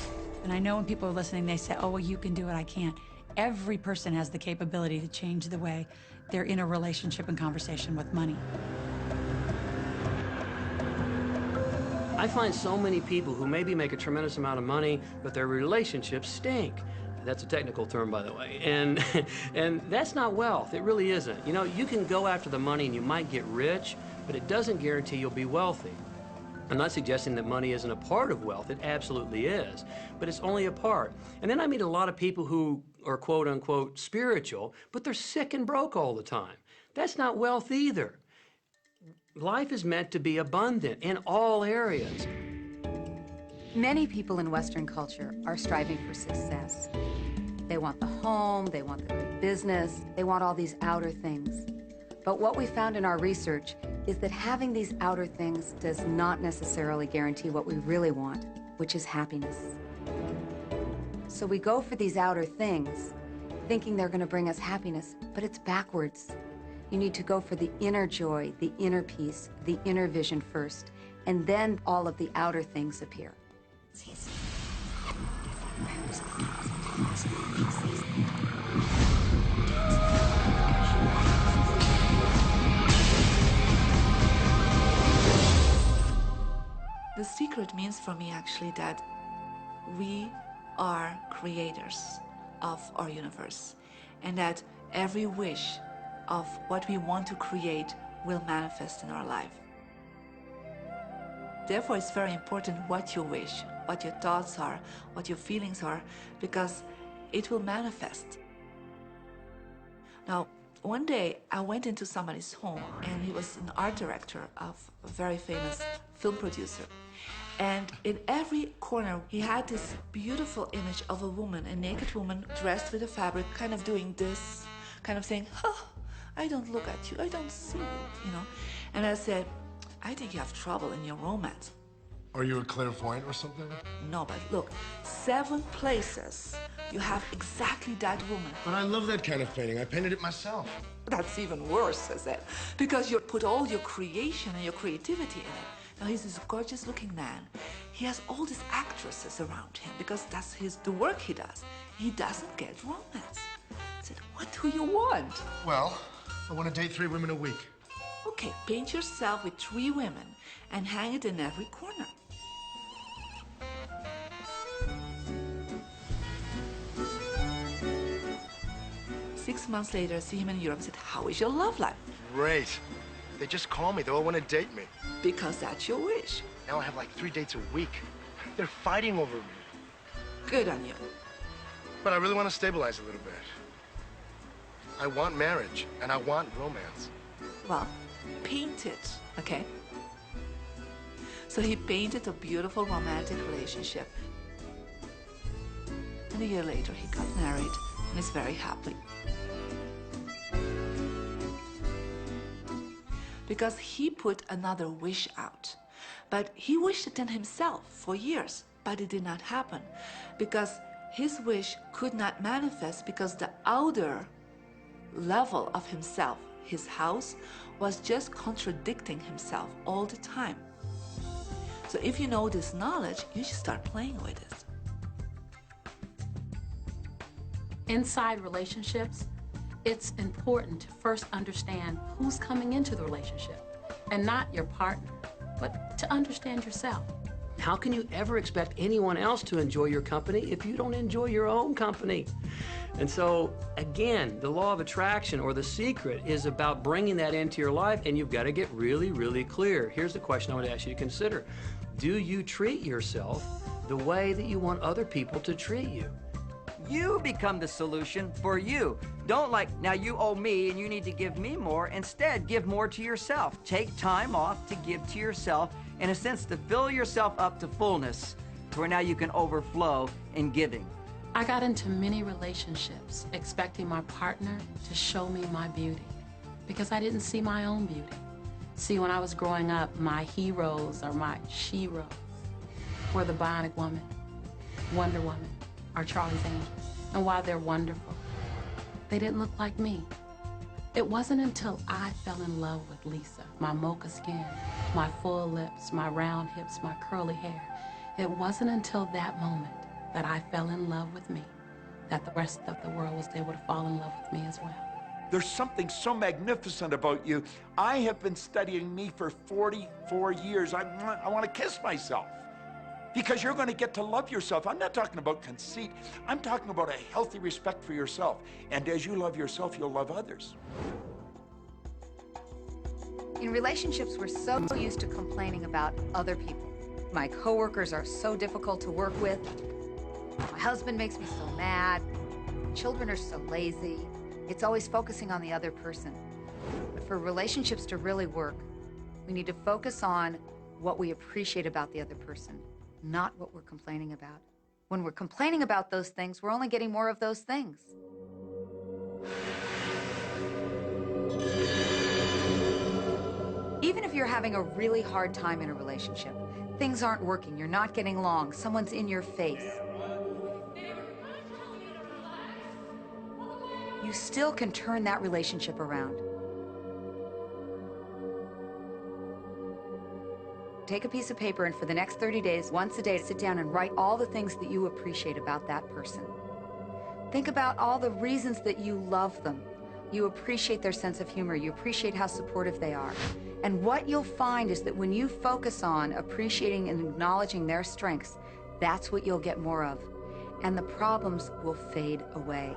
And I know when people are listening, they say, oh, well, you can do it, I can't. Every person has the capability to change the way they're in a relationship and conversation with money. I find so many people who maybe make a tremendous amount of money, but their relationships stink. That's a technical term, by the way. And that's not wealth. It really isn't. You can go after the money and you might get rich, but it doesn't guarantee you'll be wealthy. I'm not suggesting that money isn't a part of wealth. It absolutely is, but it's only a part. And then I meet a lot of people who are quote unquote spiritual, but they're sick and broke all the time. That's not wealth either. Life is meant to be abundant in all areas. Many people in Western culture are striving for success. They want the home, they want the great business, they want all these outer things. But what we found in our research is that having these outer things does not necessarily guarantee what we really want, which is happiness. So we go for these outer things, thinking they're going to bring us happiness, but it's backwards. You need to go for the inner joy, the inner peace, the inner vision first, and then all of the outer things appear. The secret means for me actually that we are creators of our universe, and that every wish of what we want to create will manifest in our life. Therefore, it's very important what you wish, what your thoughts are, what your feelings are, because it will manifest. Now, one day I went into somebody's home, and he was an art director of a very famous film producer. And in every corner, he had this beautiful image of a woman, a naked woman dressed with a fabric, kind of doing this, kind of saying, oh, I don't look at you, I don't see you, And I said, I think you have trouble in your romance. Are you a clairvoyant or something? No, but look, 7 places you have exactly that woman. But I love that kind of painting. I painted it myself. That's even worse, I said, because you put all your creation and your creativity in it. Now, he's this gorgeous-looking man. He has all these actresses around him because that's the work he does. He doesn't get romance. I said, what do you want? Well, I want to date 3 women a week. Okay, paint yourself with 3 women and hang it in every corner. Six months later, I see him in Europe and said, how is your love life? Great. They just call me. They all want to date me. Because that's your wish. Now I have like 3 dates a week. They're fighting over me. Good on you. But I really want to stabilize a little bit. I want marriage, and I want romance. Well, paint it, okay? So he painted a beautiful romantic relationship. And a year later, he got married and is very happy. Because he put another wish out. But he wished it in himself for years, but it did not happen. Because his wish could not manifest because the outer level of himself, his house, was just contradicting himself all the time. So if you know this knowledge, you should start playing with it. Inside relationships, it's important to first understand who's coming into the relationship, and not your partner, but to understand yourself. How can you ever expect anyone else to enjoy your company if you don't enjoy your own company? And so, again, the law of attraction, or the secret, is about bringing that into your life, and you've got to get really, really clear. Here's the question I want to ask you to consider. Do you treat yourself the way that you want other people to treat you? You become the solution for you. Don't now you owe me and you need to give me more. Instead, give more to yourself. Take time off to give to yourself, in a sense, to fill yourself up to fullness, to where now you can overflow in giving. I got into many relationships expecting my partner to show me my beauty because I didn't see my own beauty. See, when I was growing up, my heroes, or my she-ros, were the Bionic Woman, Wonder Woman, or Charlie's Angels. And while they're wonderful, they didn't look like me. It wasn't until I fell in love with Lisa, my mocha skin, my full lips, my round hips, my curly hair. It wasn't until that moment that I fell in love with me that the rest of the world was able to fall in love with me as well. There's something so magnificent about you. I have been studying me for 44 years. I want to kiss myself. Because you're going to get to love yourself. I'm not talking about conceit. I'm talking about a healthy respect for yourself. And as you love yourself, you'll love others. In relationships, we're so used to complaining about other people. My coworkers are so difficult to work with. My husband makes me so mad. Children are so lazy. It's always focusing on the other person. But for relationships to really work, we need to focus on what we appreciate about the other person, not what we're complaining about. When we're complaining about those things, we're only getting more of those things. Even if you're having a really hard time in a relationship, things aren't working, you're not getting along, someone's in your face, you still can turn that relationship around. Take a piece of paper and for the next 30 days, once a day, sit down and write all the things that you appreciate about that person. Think about all the reasons that you love them. You appreciate their sense of humor. You appreciate how supportive they are. And what you'll find is that when you focus on appreciating and acknowledging their strengths, that's what you'll get more of. And the problems will fade away.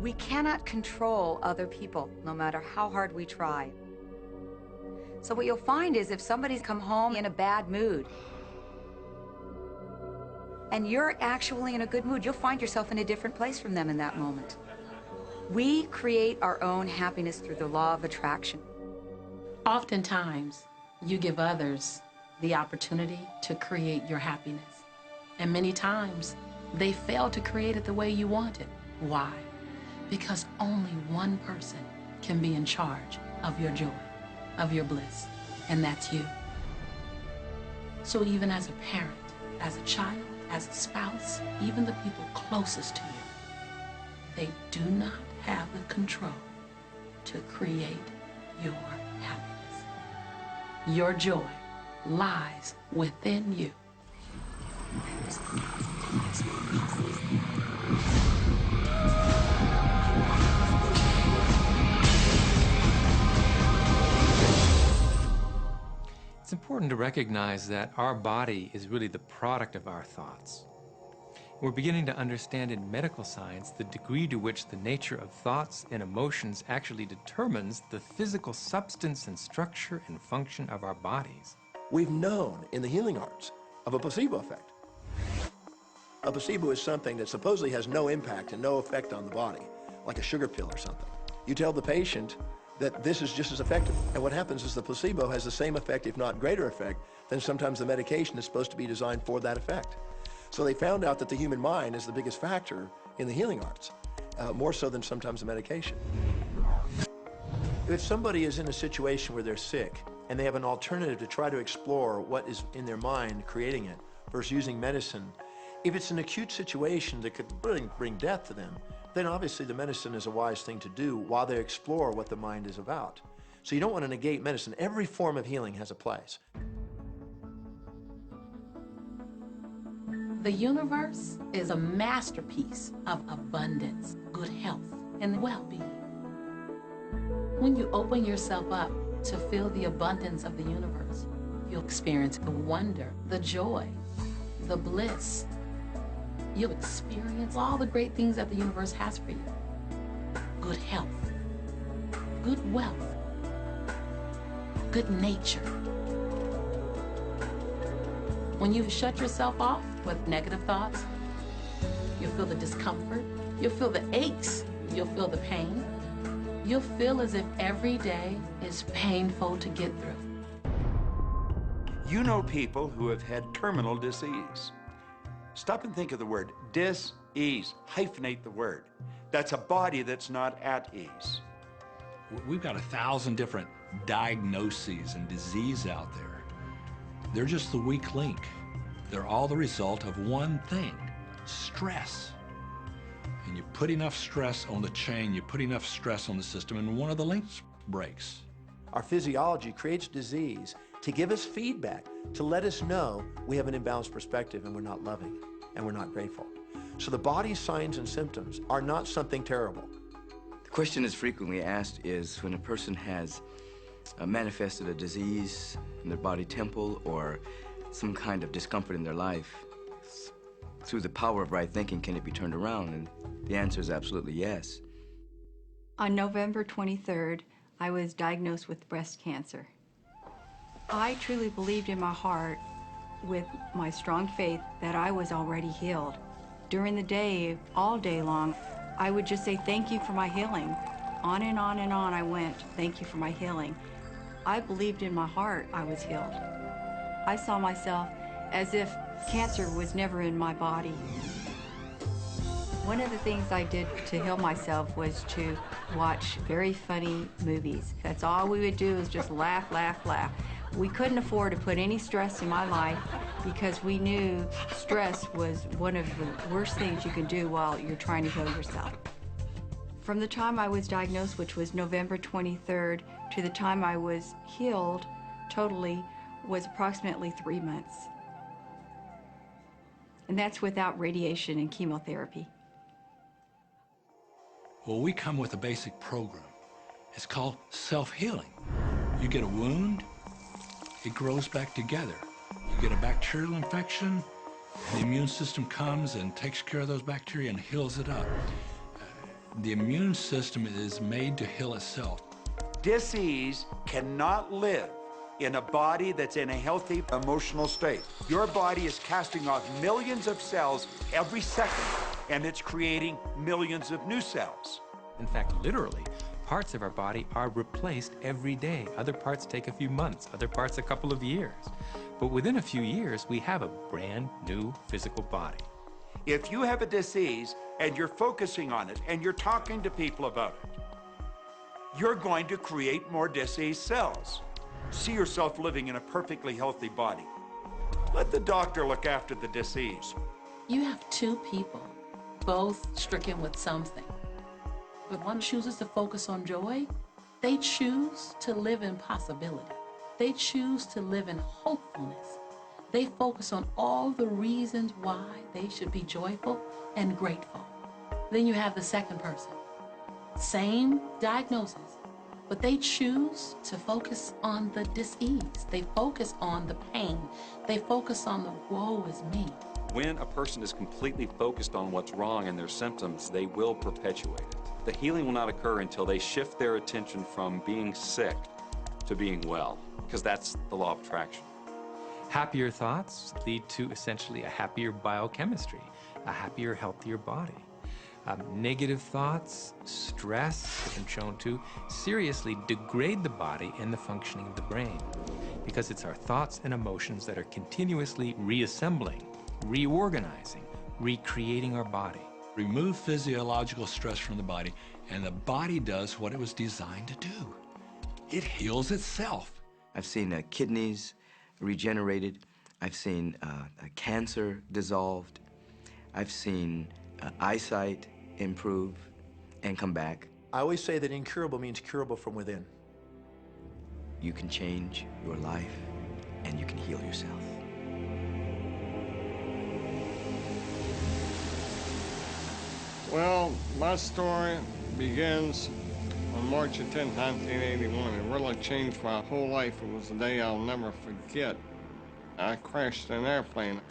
We cannot control other people, no matter how hard we try. So what you'll find is if somebody's come home in a bad mood and you're actually in a good mood, you'll find yourself in a different place from them in that moment. We create our own happiness through the law of attraction. Oftentimes, you give others the opportunity to create your happiness. And many times, they fail to create it the way you want it. Why? Because only one person can be in charge of your joy, of your bliss, and that's you. So even as a parent, as a child, as a spouse, even the people closest to you, they do not have the control to create your happiness. Your joy lies within you. It's important to recognize that our body is really the product of our thoughts. We're beginning to understand in medical science the degree to which the nature of thoughts and emotions actually determines the physical substance and structure and function of our bodies. We've known in the healing arts of a placebo effect. A placebo is something that supposedly has no impact and no effect on the body, like a sugar pill or something. You tell the patient that this is just as effective, and what happens is the placebo has the same effect, if not greater effect, than sometimes the medication is supposed to be designed for that effect. So they found out that the human mind is the biggest factor in the healing arts, more so than sometimes the medication. If somebody is in a situation where they're sick and they have an alternative to try to explore what is in their mind creating it versus using medicine, if it's an acute situation that could bring death to them, then obviously the medicine is a wise thing to do while they explore what the mind is about. So you don't want to negate medicine. Every form of healing has a place. The universe is a masterpiece of abundance, good health, and well-being. When you open yourself up to feel the abundance of the universe, you'll experience the wonder, the joy, the bliss. You'll experience all the great things that the universe has for you. Good health, good wealth, good nature. When you shut yourself off with negative thoughts, you'll feel the discomfort, you'll feel the aches, you'll feel the pain. You'll feel as if every day is painful to get through. You know people who have had terminal disease. Stop and think of the word dis-ease. Hyphenate the word. That's a body that's not at ease. We've got 1,000 different diagnoses and disease out there. They're just the weak link. They're all the result of one thing: stress. And you put enough stress on the chain, you put enough stress on the system, and one of the links breaks. Our physiology creates disease to give us feedback, to let us know we have an imbalanced perspective and we're not loving and we're not grateful. So the body's signs and symptoms are not something terrible. The question that's frequently asked is when a person has manifested a disease in their body temple or some kind of discomfort in their life, through the power of right thinking, can it be turned around? And the answer is absolutely yes. On November 23rd, I was diagnosed with breast cancer. I truly believed in my heart, with my strong faith, that I was already healed. During the day, all day long, I would just say, thank you for my healing. On and on and on I went, thank you for my healing. I believed in my heart I was healed. I saw myself as if cancer was never in my body. One of the things I did to heal myself was to watch very funny movies. That's all we would do, is just laugh, laugh, laugh. We couldn't afford to put any stress in my life because we knew stress was one of the worst things you can do while you're trying to heal yourself. From the time I was diagnosed, which was November 23rd, to the time I was healed totally was approximately 3 months. And that's without radiation and chemotherapy. Well, we come with a basic program. It's called self-healing. You get a wound, it grows back together. You get a bacterial infection, the immune system comes and takes care of those bacteria and heals it up. The immune system is made to heal itself. Dis-ease cannot live in a body that's in a healthy emotional state. Your body is casting off millions of cells every second, and it's creating millions of new cells. In fact, literally, parts of our body are replaced every day. Other parts take a few months, other parts a couple of years. But within a few years, we have a brand new physical body. If you have a disease and you're focusing on it and you're talking to people about it, you're going to create more disease cells. See yourself living in a perfectly healthy body. Let the doctor look after the disease. You have two people, both stricken with something. But one chooses to focus on joy. They choose to live in possibility. They choose to live in hopefulness. They focus on all the reasons why they should be joyful and grateful. Then you have the second person. Same diagnosis, but they choose to focus on the dis-ease. They focus on the pain. They focus on the woe is me. When a person is completely focused on what's wrong and their symptoms, they will perpetuate it. The healing will not occur until they shift their attention from being sick to being well, because that's the law of attraction. Happier thoughts lead to essentially a happier biochemistry, a happier, healthier body. Negative thoughts, stress, has been shown to seriously degrade the body and the functioning of the brain, because it's our thoughts and emotions that are continuously reassembling, reorganizing, recreating our body. Remove physiological stress from the body, and the body does what it was designed to do. It heals itself. I've seen kidneys regenerated. I've seen cancer dissolved. I've seen eyesight improve and come back. I always say that incurable means curable from within. You can change your life, and you can heal yourself. Well, my story begins on March 10, 1981. It really changed my whole life. It was a day I'll never forget. I crashed an airplane.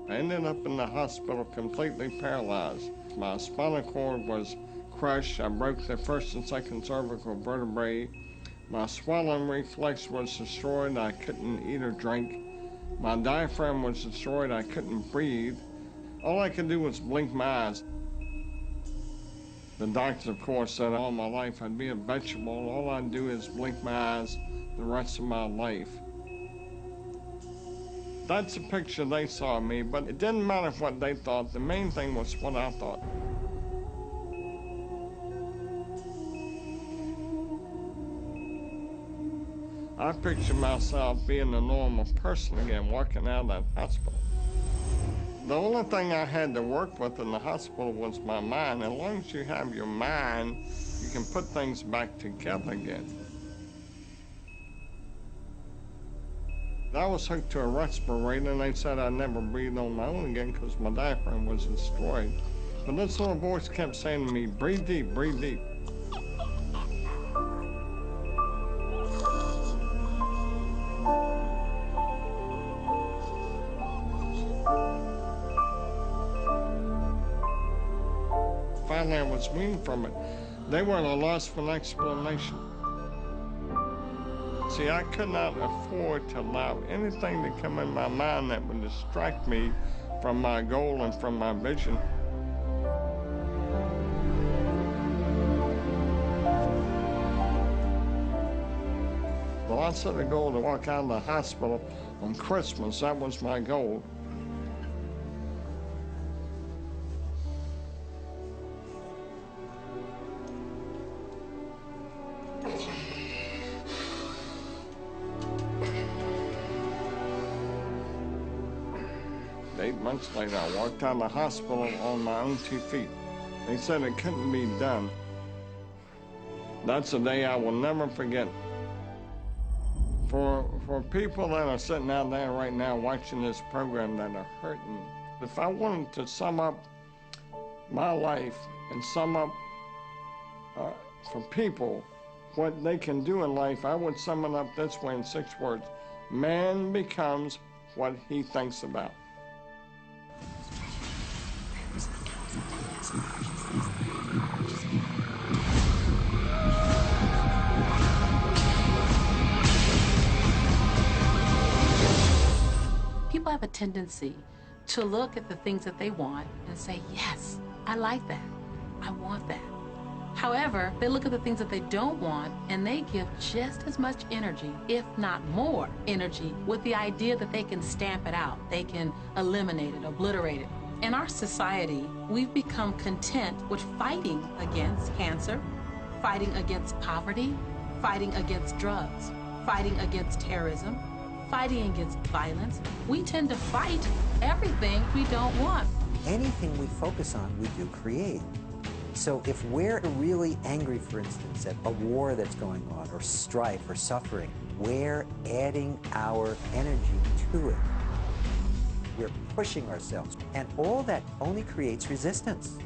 I ended up in the hospital completely paralyzed. My spinal cord was crushed. I broke the first and second cervical vertebrae. My swallowing reflex was destroyed. I couldn't eat or drink. My diaphragm was destroyed. I couldn't breathe. All I could do was blink my eyes. The doctors, of course, said all my life I'd be a vegetable. All I'd do is blink my eyes the rest of my life. That's the picture they saw of me, but it didn't matter what they thought. The main thing was what I thought. I pictured myself being a normal person again, walking out of that hospital. The only thing I had to work with in the hospital was my mind. As long as you have your mind, you can put things back together again. I was hooked to a respirator, and they said I'd never breathe on my own again because my diaphragm was destroyed. But this little voice kept saying to me, breathe deep, breathe deep. Finally, I was weaned from it. They were at a loss for an explanation. See, I could not afford to allow anything to come in my mind that would distract me from my goal and from my vision. Well, I set a goal to walk out of the hospital on Christmas. That was my goal. Months later, I walked out of the hospital on my own 2 feet. They said it couldn't be done. That's a day I will never forget. For people that are sitting out there right now watching this program that are hurting, if I wanted to sum up my life and sum up for people what they can do in life, I would sum it up this way in 6 words. Man becomes what he thinks about. People have a tendency to look at the things that they want and say, yes, I like that. I want that. However, they look at the things that they don't want and they give just as much energy, if not more energy, with the idea that they can stamp it out. They can eliminate it, obliterate it. In our society, we've become content with fighting against cancer, fighting against poverty, fighting against drugs, fighting against terrorism, fighting against violence. We tend to fight everything we don't want. Anything we focus on, we do create. So if we're really angry, for instance, at a war that's going on, or strife, or suffering, we're adding our energy to it. We're pushing ourselves, and all that only creates resistance.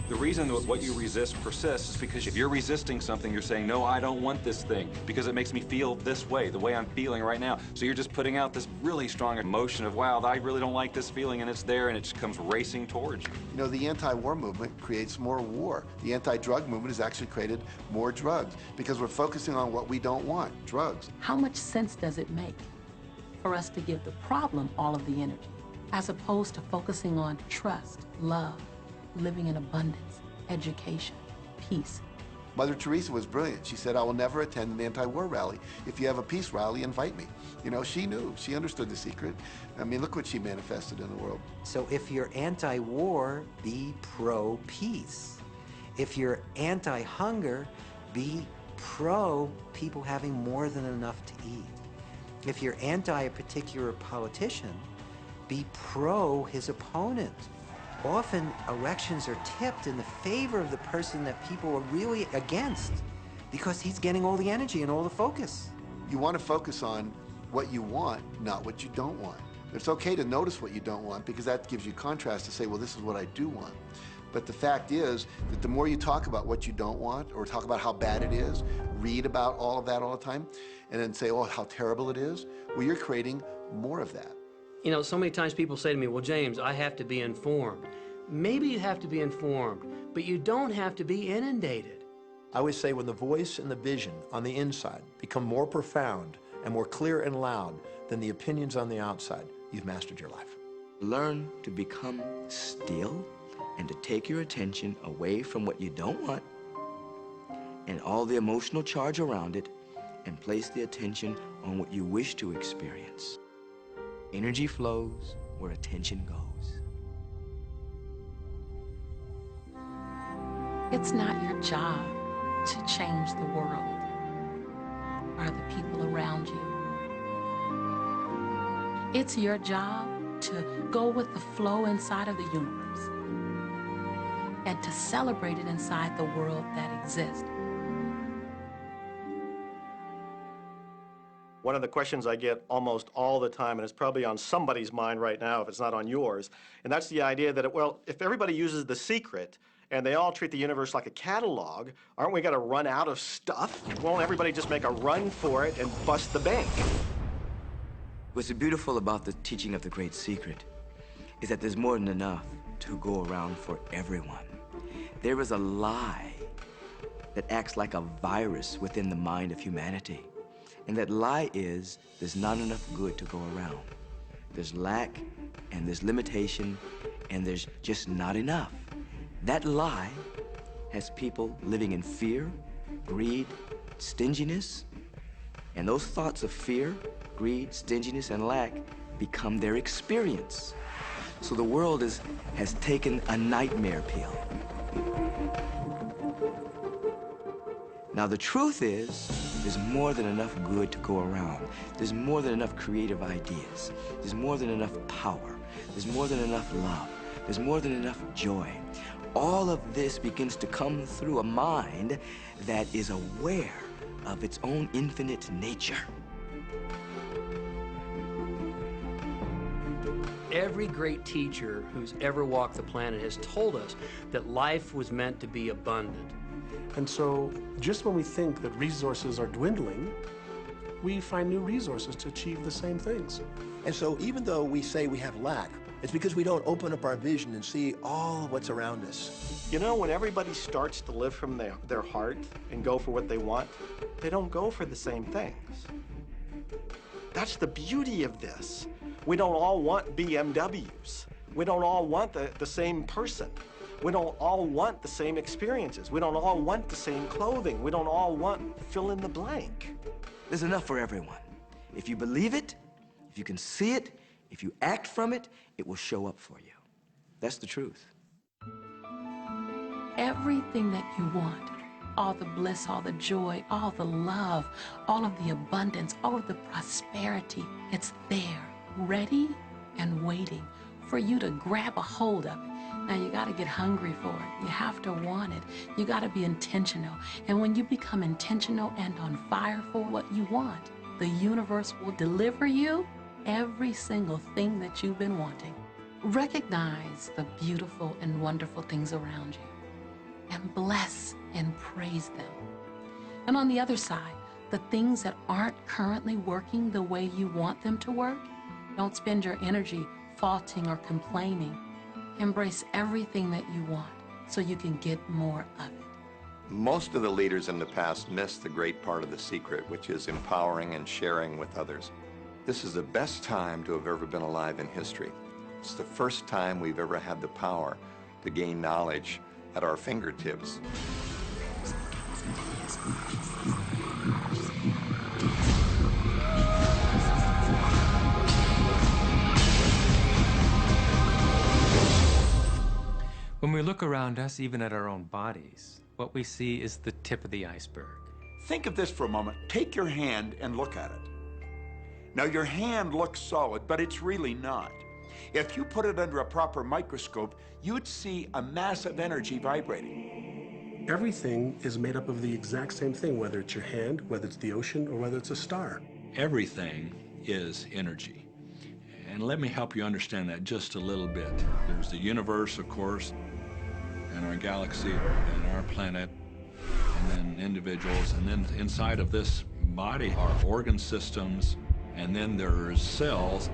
The reason that what you resist persists is because if you're resisting something, you're saying, no, I don't want this thing because it makes me feel this way, the way I'm feeling right now. So you're just putting out this really strong emotion of, wow, I really don't like this feeling, and it's there, and it just comes racing towards you. You know, the anti-war movement creates more war. The anti-drug movement has actually created more drugs because we're focusing on what we don't want, drugs. How much sense does it make for us to give the problem all of the energy, as opposed to focusing on trust, love, living in abundance, education, peace? Mother Teresa was brilliant. She said, I will never attend an anti-war rally. If you have a peace rally, invite me. You know, she knew. She understood the secret. I mean, look what she manifested in the world. So if you're anti-war, be pro-peace. If you're anti-hunger, be pro people having more than enough to eat. If you're anti a particular politician, be pro his opponent. Often, elections are tipped in the favor of the person that people are really against because he's getting all the energy and all the focus. You want to focus on what you want, not what you don't want. It's okay to notice what you don't want because that gives you contrast to say, well, this is what I do want. But the fact is that the more you talk about what you don't want or talk about how bad it is, read about all of that all the time, and then say, oh, how terrible it is, well, you're creating more of that. You know, so many times people say to me, well, James, I have to be informed. Maybe you have to be informed, but you don't have to be inundated. I always say when the voice and the vision on the inside become more profound and more clear and loud than the opinions on the outside, you've mastered your life. Learn to become still and to take your attention away from what you don't want and all the emotional charge around it and place the attention on what you wish to experience. Energy flows where attention goes. It's not your job to change the world or the people around you. It's your job to go with the flow inside of the universe and to celebrate it inside the world that exists. One of the questions I get almost all the time, and it's probably on somebody's mind right now if it's not on yours, and that's the idea that, well, if everybody uses The Secret and they all treat the universe like a catalog, aren't we going to run out of stuff? Won't everybody just make a run for it and bust the bank? What's beautiful about the teaching of the Great Secret is that there's more than enough to go around for everyone. There is a lie that acts like a virus within the mind of humanity. And that lie is there's not enough good to go around. There's lack, and there's limitation, and there's just not enough. That lie has people living in fear, greed, stinginess, and those thoughts of fear, greed, stinginess, and lack become their experience. So the world has taken a nightmare pill. Now the truth is, there's more than enough good to go around. There's more than enough creative ideas. There's more than enough power. There's more than enough love. There's more than enough joy. All of this begins to come through a mind that is aware of its own infinite nature. Every great teacher who's ever walked the planet has told us that life was meant to be abundant. And so, just when we think that resources are dwindling, we find new resources to achieve the same things. And so even though we say we have lack, it's because we don't open up our vision and see all of what's around us. You know, when everybody starts to live from their heart and go for what they want, they don't go for the same things. That's the beauty of this. We don't all want BMWs. We don't all want the same person. We don't all want the same experiences. We don't all want the same clothing. We don't all want fill in the blank. There's enough for everyone. If you believe it, if you can see it, if you act from it, it will show up for you. That's the truth. Everything that you want all the bliss, all the joy, all the love, all of the abundance, all of the prosperity. It's there, ready and waiting for you to grab a hold of it. Now, you got to get hungry for it. You have to want it. You got to be intentional. And when you become intentional and on fire for what you want, the universe will deliver you every single thing that you've been wanting. Recognize the beautiful and wonderful things around you and bless and praise them. And on the other side, the things that aren't currently working the way you want them to work, don't spend your energy faulting or complaining. Embrace everything that you want so you can get more of it. Most of the leaders in the past missed the great part of the secret, which is empowering and sharing with others. This is the best time to have ever been alive in history. It's the first time we've ever had the power to gain knowledge at our fingertips. When we look around us, even at our own bodies, what we see is the tip of the iceberg. Think of this for a moment. Take your hand and look at it. Now, your hand looks solid, but it's really not. If you put it under a proper microscope, you'd see a massive energy vibrating. Everything is made up of the exact same thing, whether it's your hand, whether it's the ocean, or whether it's a star. Everything is energy. And let me help you understand that just a little bit. There's the universe, of course, and our galaxy, and our planet, and then individuals, and then inside of this body are organ systems, and then there's cells,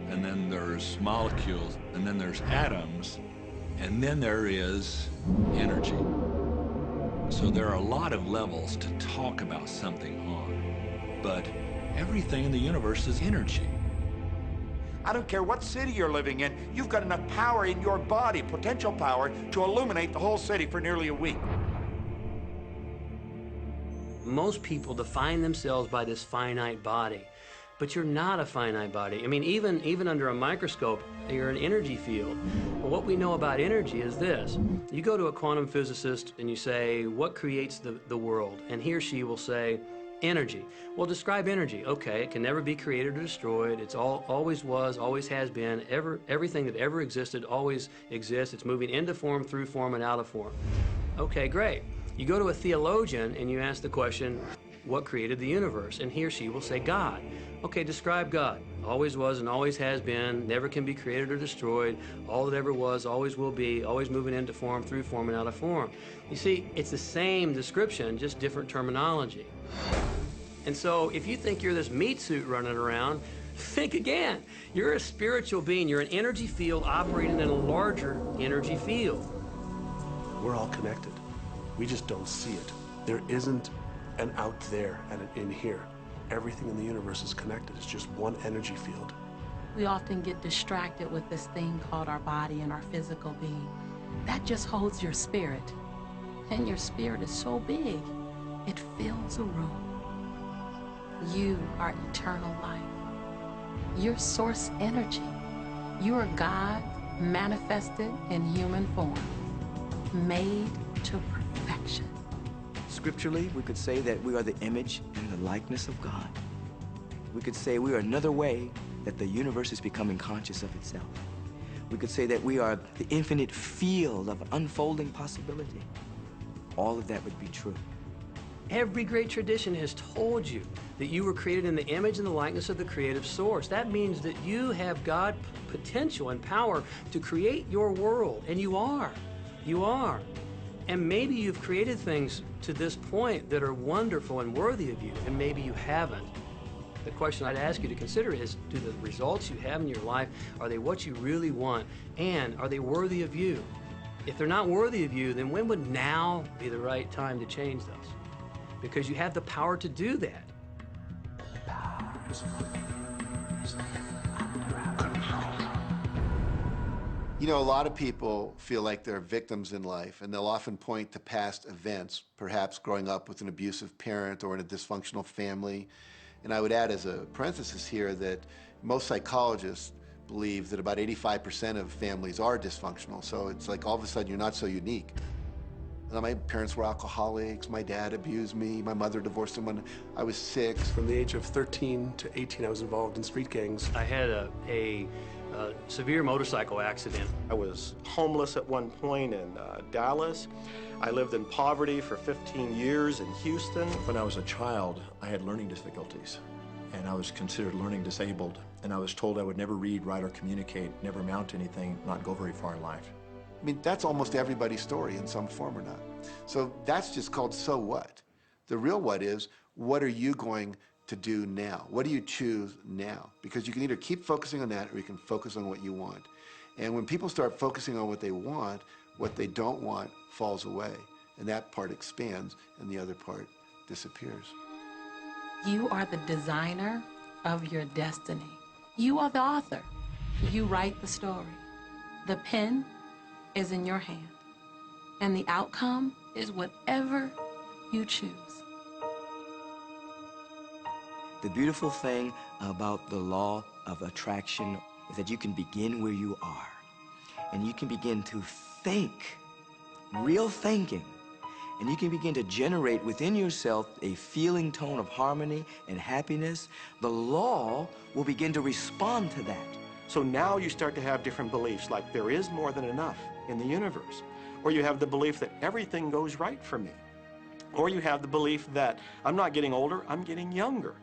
and then there's molecules, and then there's atoms, and then there is energy. So there are a lot of levels to talk about something on, but everything in the universe is energy. I don't care what city you're living in, you've got enough power in your body, potential power, to illuminate the whole city for nearly a week. Most people define themselves by this finite body, but you're not a finite body. I mean, even under a microscope, you're an energy field. Well, what we know about energy is this. You go to a quantum physicist and you say, what creates the world? And he or she will say, energy. Well, describe energy. Okay, it can never be created or destroyed. It's always was, always has been. Everything that ever existed always exists. It's moving into form, through form, and out of form. Okay, great. You go to a theologian and you ask the question, what created the universe? And he or she will say, God. Okay, describe God. Always was and always has been, never can be created or destroyed, all that ever was, always will be, always moving into form, through form, and out of form. You see, it's the same description, just different terminology. And so if you think you're this meat suit running around, think again. You're a spiritual being. You're an energy field operating in a larger energy field. We're all connected. We just don't see it. There isn't an out there and an in here. Everything in the universe is connected. It's just one energy field. We often get distracted with this thing called our body and our physical being. That just holds your spirit. And your spirit is so big, it fills a room. You are eternal life. You're source energy. You are God manifested in human form, made to perfection. Scripturally, we could say that we are the image and the likeness of God. We could say we are another way that the universe is becoming conscious of itself. We could say that we are the infinite field of unfolding possibility. All of that would be true. Every great tradition has told you that you were created in the image and the likeness of the creative source. That means that you have God potential and power to create your world, and you are. You are. And maybe you've created things to this point that are wonderful and worthy of you, and maybe you haven't. The question I'd ask you to consider is, do the results you have in your life, are they what you really want? And are they worthy of you? If they're not worthy of you, then when would now be the right time to change those? Because you have the power to do that. You know, a lot of people feel like they're victims in life, and they'll often point to past events, perhaps growing up with an abusive parent or in a dysfunctional family. And I would add as a parenthesis here that most psychologists believe that about 85% of families are dysfunctional, so it's like all of a sudden you're not so unique. My parents were alcoholics, my dad abused me, my mother divorced him when I was 6. From the age of 13 to 18, I was involved in street gangs. I had a severe motorcycle accident. I was homeless at one point in Dallas. I lived in poverty for 15 years in Houston. When I was a child, I had learning difficulties, and I was considered learning disabled, and I was told I would never read, write, or communicate, never amount to anything, not go very far in life. I mean, that's almost everybody's story in some form or not. So that's just called so what. The real what is, what are you going to do now? What do you choose now? Because you can either keep focusing on that or you can focus on what you want. And when people start focusing on what they want, what they don't want falls away. And that part expands and the other part disappears. You are the designer of your destiny. You are the author. You write the story. The pen is in your hand, and the outcome is whatever you choose. The beautiful thing about the law of attraction is that you can begin where you are, and you can begin to think, real thinking, and you can begin to generate within yourself a feeling tone of harmony and happiness. The law will begin to respond to that. So now you start to have different beliefs, like there is more than enough in the universe. Or you have the belief that everything goes right for me. Or you have the belief that I'm not getting older, I'm getting younger.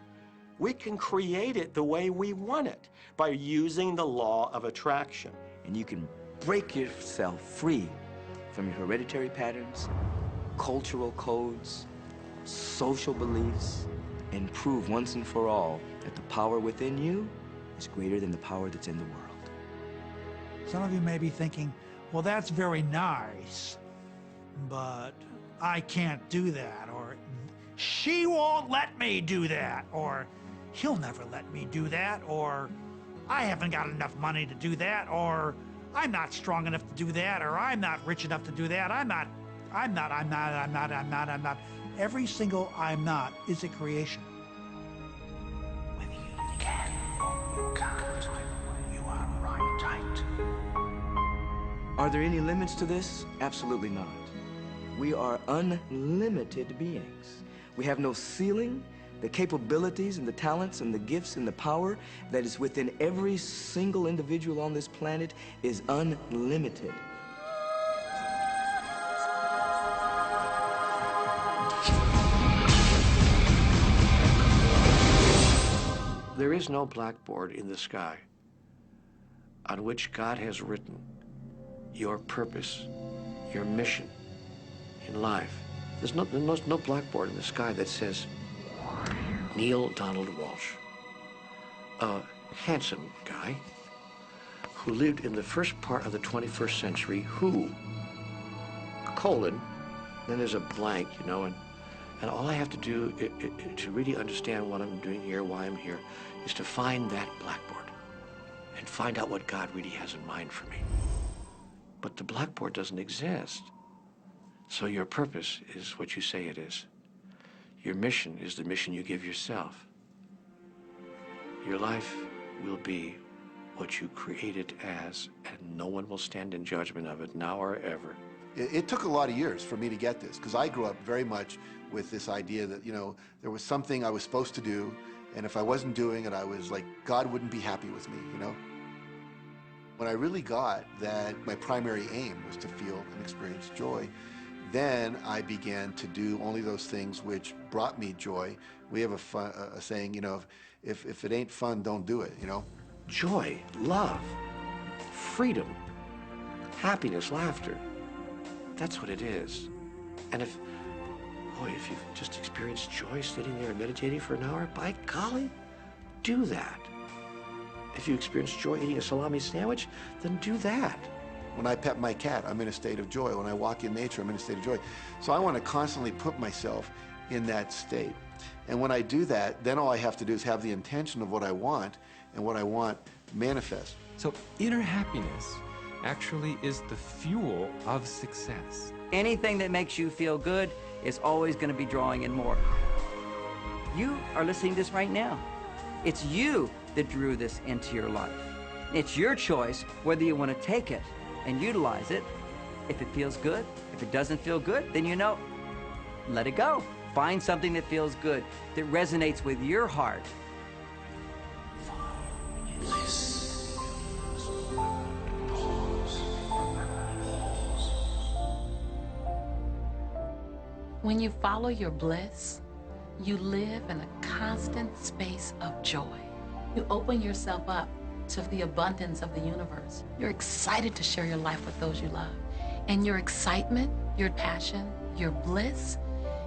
We can create it the way we want it by using the law of attraction. And you can break yourself free from your hereditary patterns, cultural codes, social beliefs, and prove once and for all that the power within you is greater than the power that's in the world. Some of you may be thinking, well, that's very nice, but I can't do that, or she won't let me do that, or he'll never let me do that, or I haven't got enough money to do that, or I'm not strong enough to do that, or I'm not rich enough to do that, I'm not. Every single I'm not is a creation. Whether you can or you can't, you are right tight. Are there any limits to this? Absolutely not. We are unlimited beings. We have no ceiling. The capabilities and the talents and the gifts and the power that is within every single individual on this planet is unlimited. There is no blackboard in the sky on which God has written your purpose, your mission in life. There's no blackboard in the sky that says Neil Donald Walsh, a handsome guy who lived in the first part of the 21st century, who, colon, then there's a blank, you know, and all I have to do to really understand what I'm doing here, why I'm here, is to find that blackboard and find out what God really has in mind for me. But the blackboard doesn't exist. So your purpose is what you say it is. Your mission is the mission you give yourself. Your life will be what you create it as, and no one will stand in judgment of it now or ever. It took a lot of years for me to get this, because I grew up very much with this idea that, you know, there was something I was supposed to do, and if I wasn't doing it, I was like, God wouldn't be happy with me, you know? When I really got that my primary aim was to feel and experience joy, then I began to do only those things which brought me joy. We have a saying, you know, if it ain't fun, don't do it, you know? Joy, love, freedom, happiness, laughter. That's what it is. And if you've just experienced joy sitting there and meditating for an hour, by golly, do that. If you experience joy eating a salami sandwich, then do that. When I pet my cat, I'm in a state of joy. When I walk in nature, I'm in a state of joy. So I want to constantly put myself in that state. And when I do that, then all I have to do is have the intention of what I want, and what I want manifest. So inner happiness actually is the fuel of success. Anything that makes you feel good is always going to be drawing in more. You are listening to this right now. It's you that drew this into your life. It's your choice whether you want to take it and utilize it, If it feels good, if it doesn't feel good, then you know, let it go. Find something that feels good, that resonates with your heart. When you follow your bliss, you live in a constant space of joy. You open yourself up to the abundance of the universe. You're excited to share your life with those you love. And your excitement, your passion, your bliss,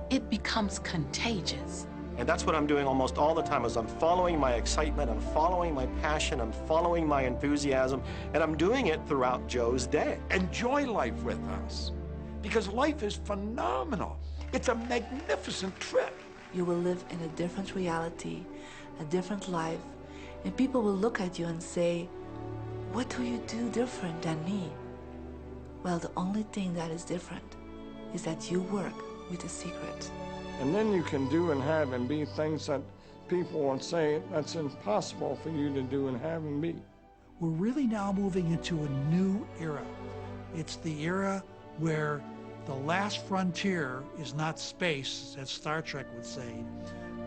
it becomes contagious. And that's what I'm doing almost all the time, is I'm following my excitement, I'm following my passion, I'm following my enthusiasm, and I'm doing it throughout Joe's day. Enjoy life with us, because life is phenomenal. It's a magnificent trip. You will live in a different reality, a different life, and people will look at you and say, what do you do different than me? Well, the only thing that is different is that you work with the secret. And then you can do and have and be things that people would say that's impossible for you to do and have and be. We're really now moving into a new era. It's the era where the last frontier is not space, as Star Trek would say,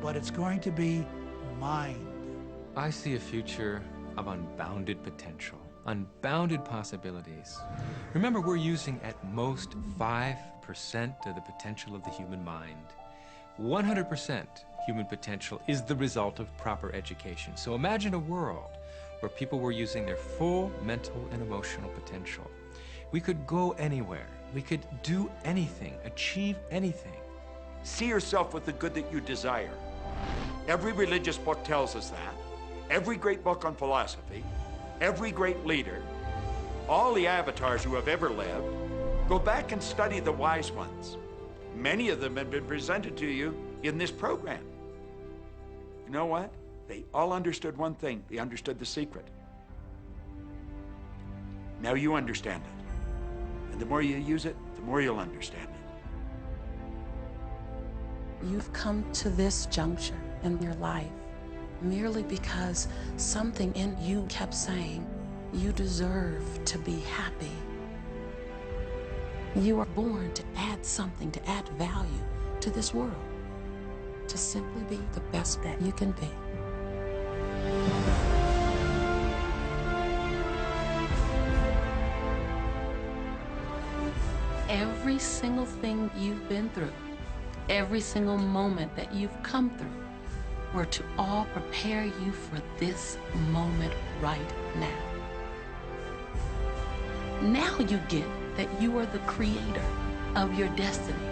but it's going to be mind. I see a future of unbounded potential, unbounded possibilities. Remember, we're using at most 5% of the potential of the human mind. 100% human potential is the result of proper education. So imagine a world where people were using their full mental and emotional potential. We could go anywhere. We could do anything, achieve anything. See yourself with the good that you desire. Every religious book tells us that. Every great book on philosophy, every great leader, all the avatars who have ever lived. Go back and study the wise ones. Many of them have been presented to you in this program. You know what? They all understood one thing. They understood the secret. Now you understand it. And the more you use it, the more you'll understand it. You've come to this juncture in your life merely because something in you kept saying, you deserve to be happy. You are born to add something, to add value to this world, to simply be the best that you can be. Every single thing you've been through, every single moment that you've come through, were to all prepare you for this moment right now. Now you get that you are the creator of your destiny.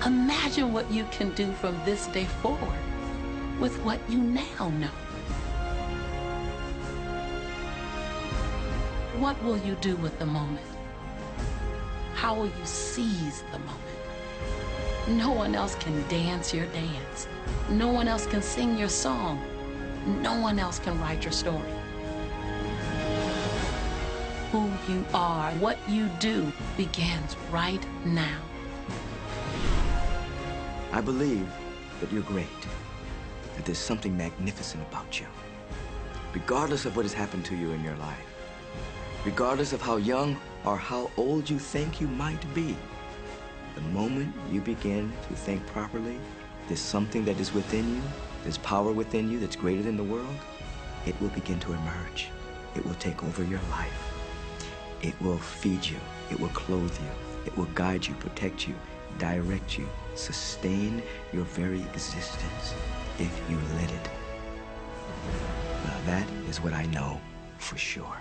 Imagine what you can do from this day forward with what you now know. What will you do with the moment? How will you seize the moment? No one else can dance your dance. No one else can sing your song. No one else can write your story. Who you are, what you do, begins right now. I believe that you're great, that there's something magnificent about you. Regardless of what has happened to you in your life, regardless of how young or how old you think you might be, the moment you begin to think properly, there's something that is within you, there's power within you that's greater than the world, it will begin to emerge. It will take over your life. It will feed you. It will clothe you. It will guide you, protect you, direct you, sustain your very existence if you let it. Now that is what I know for sure.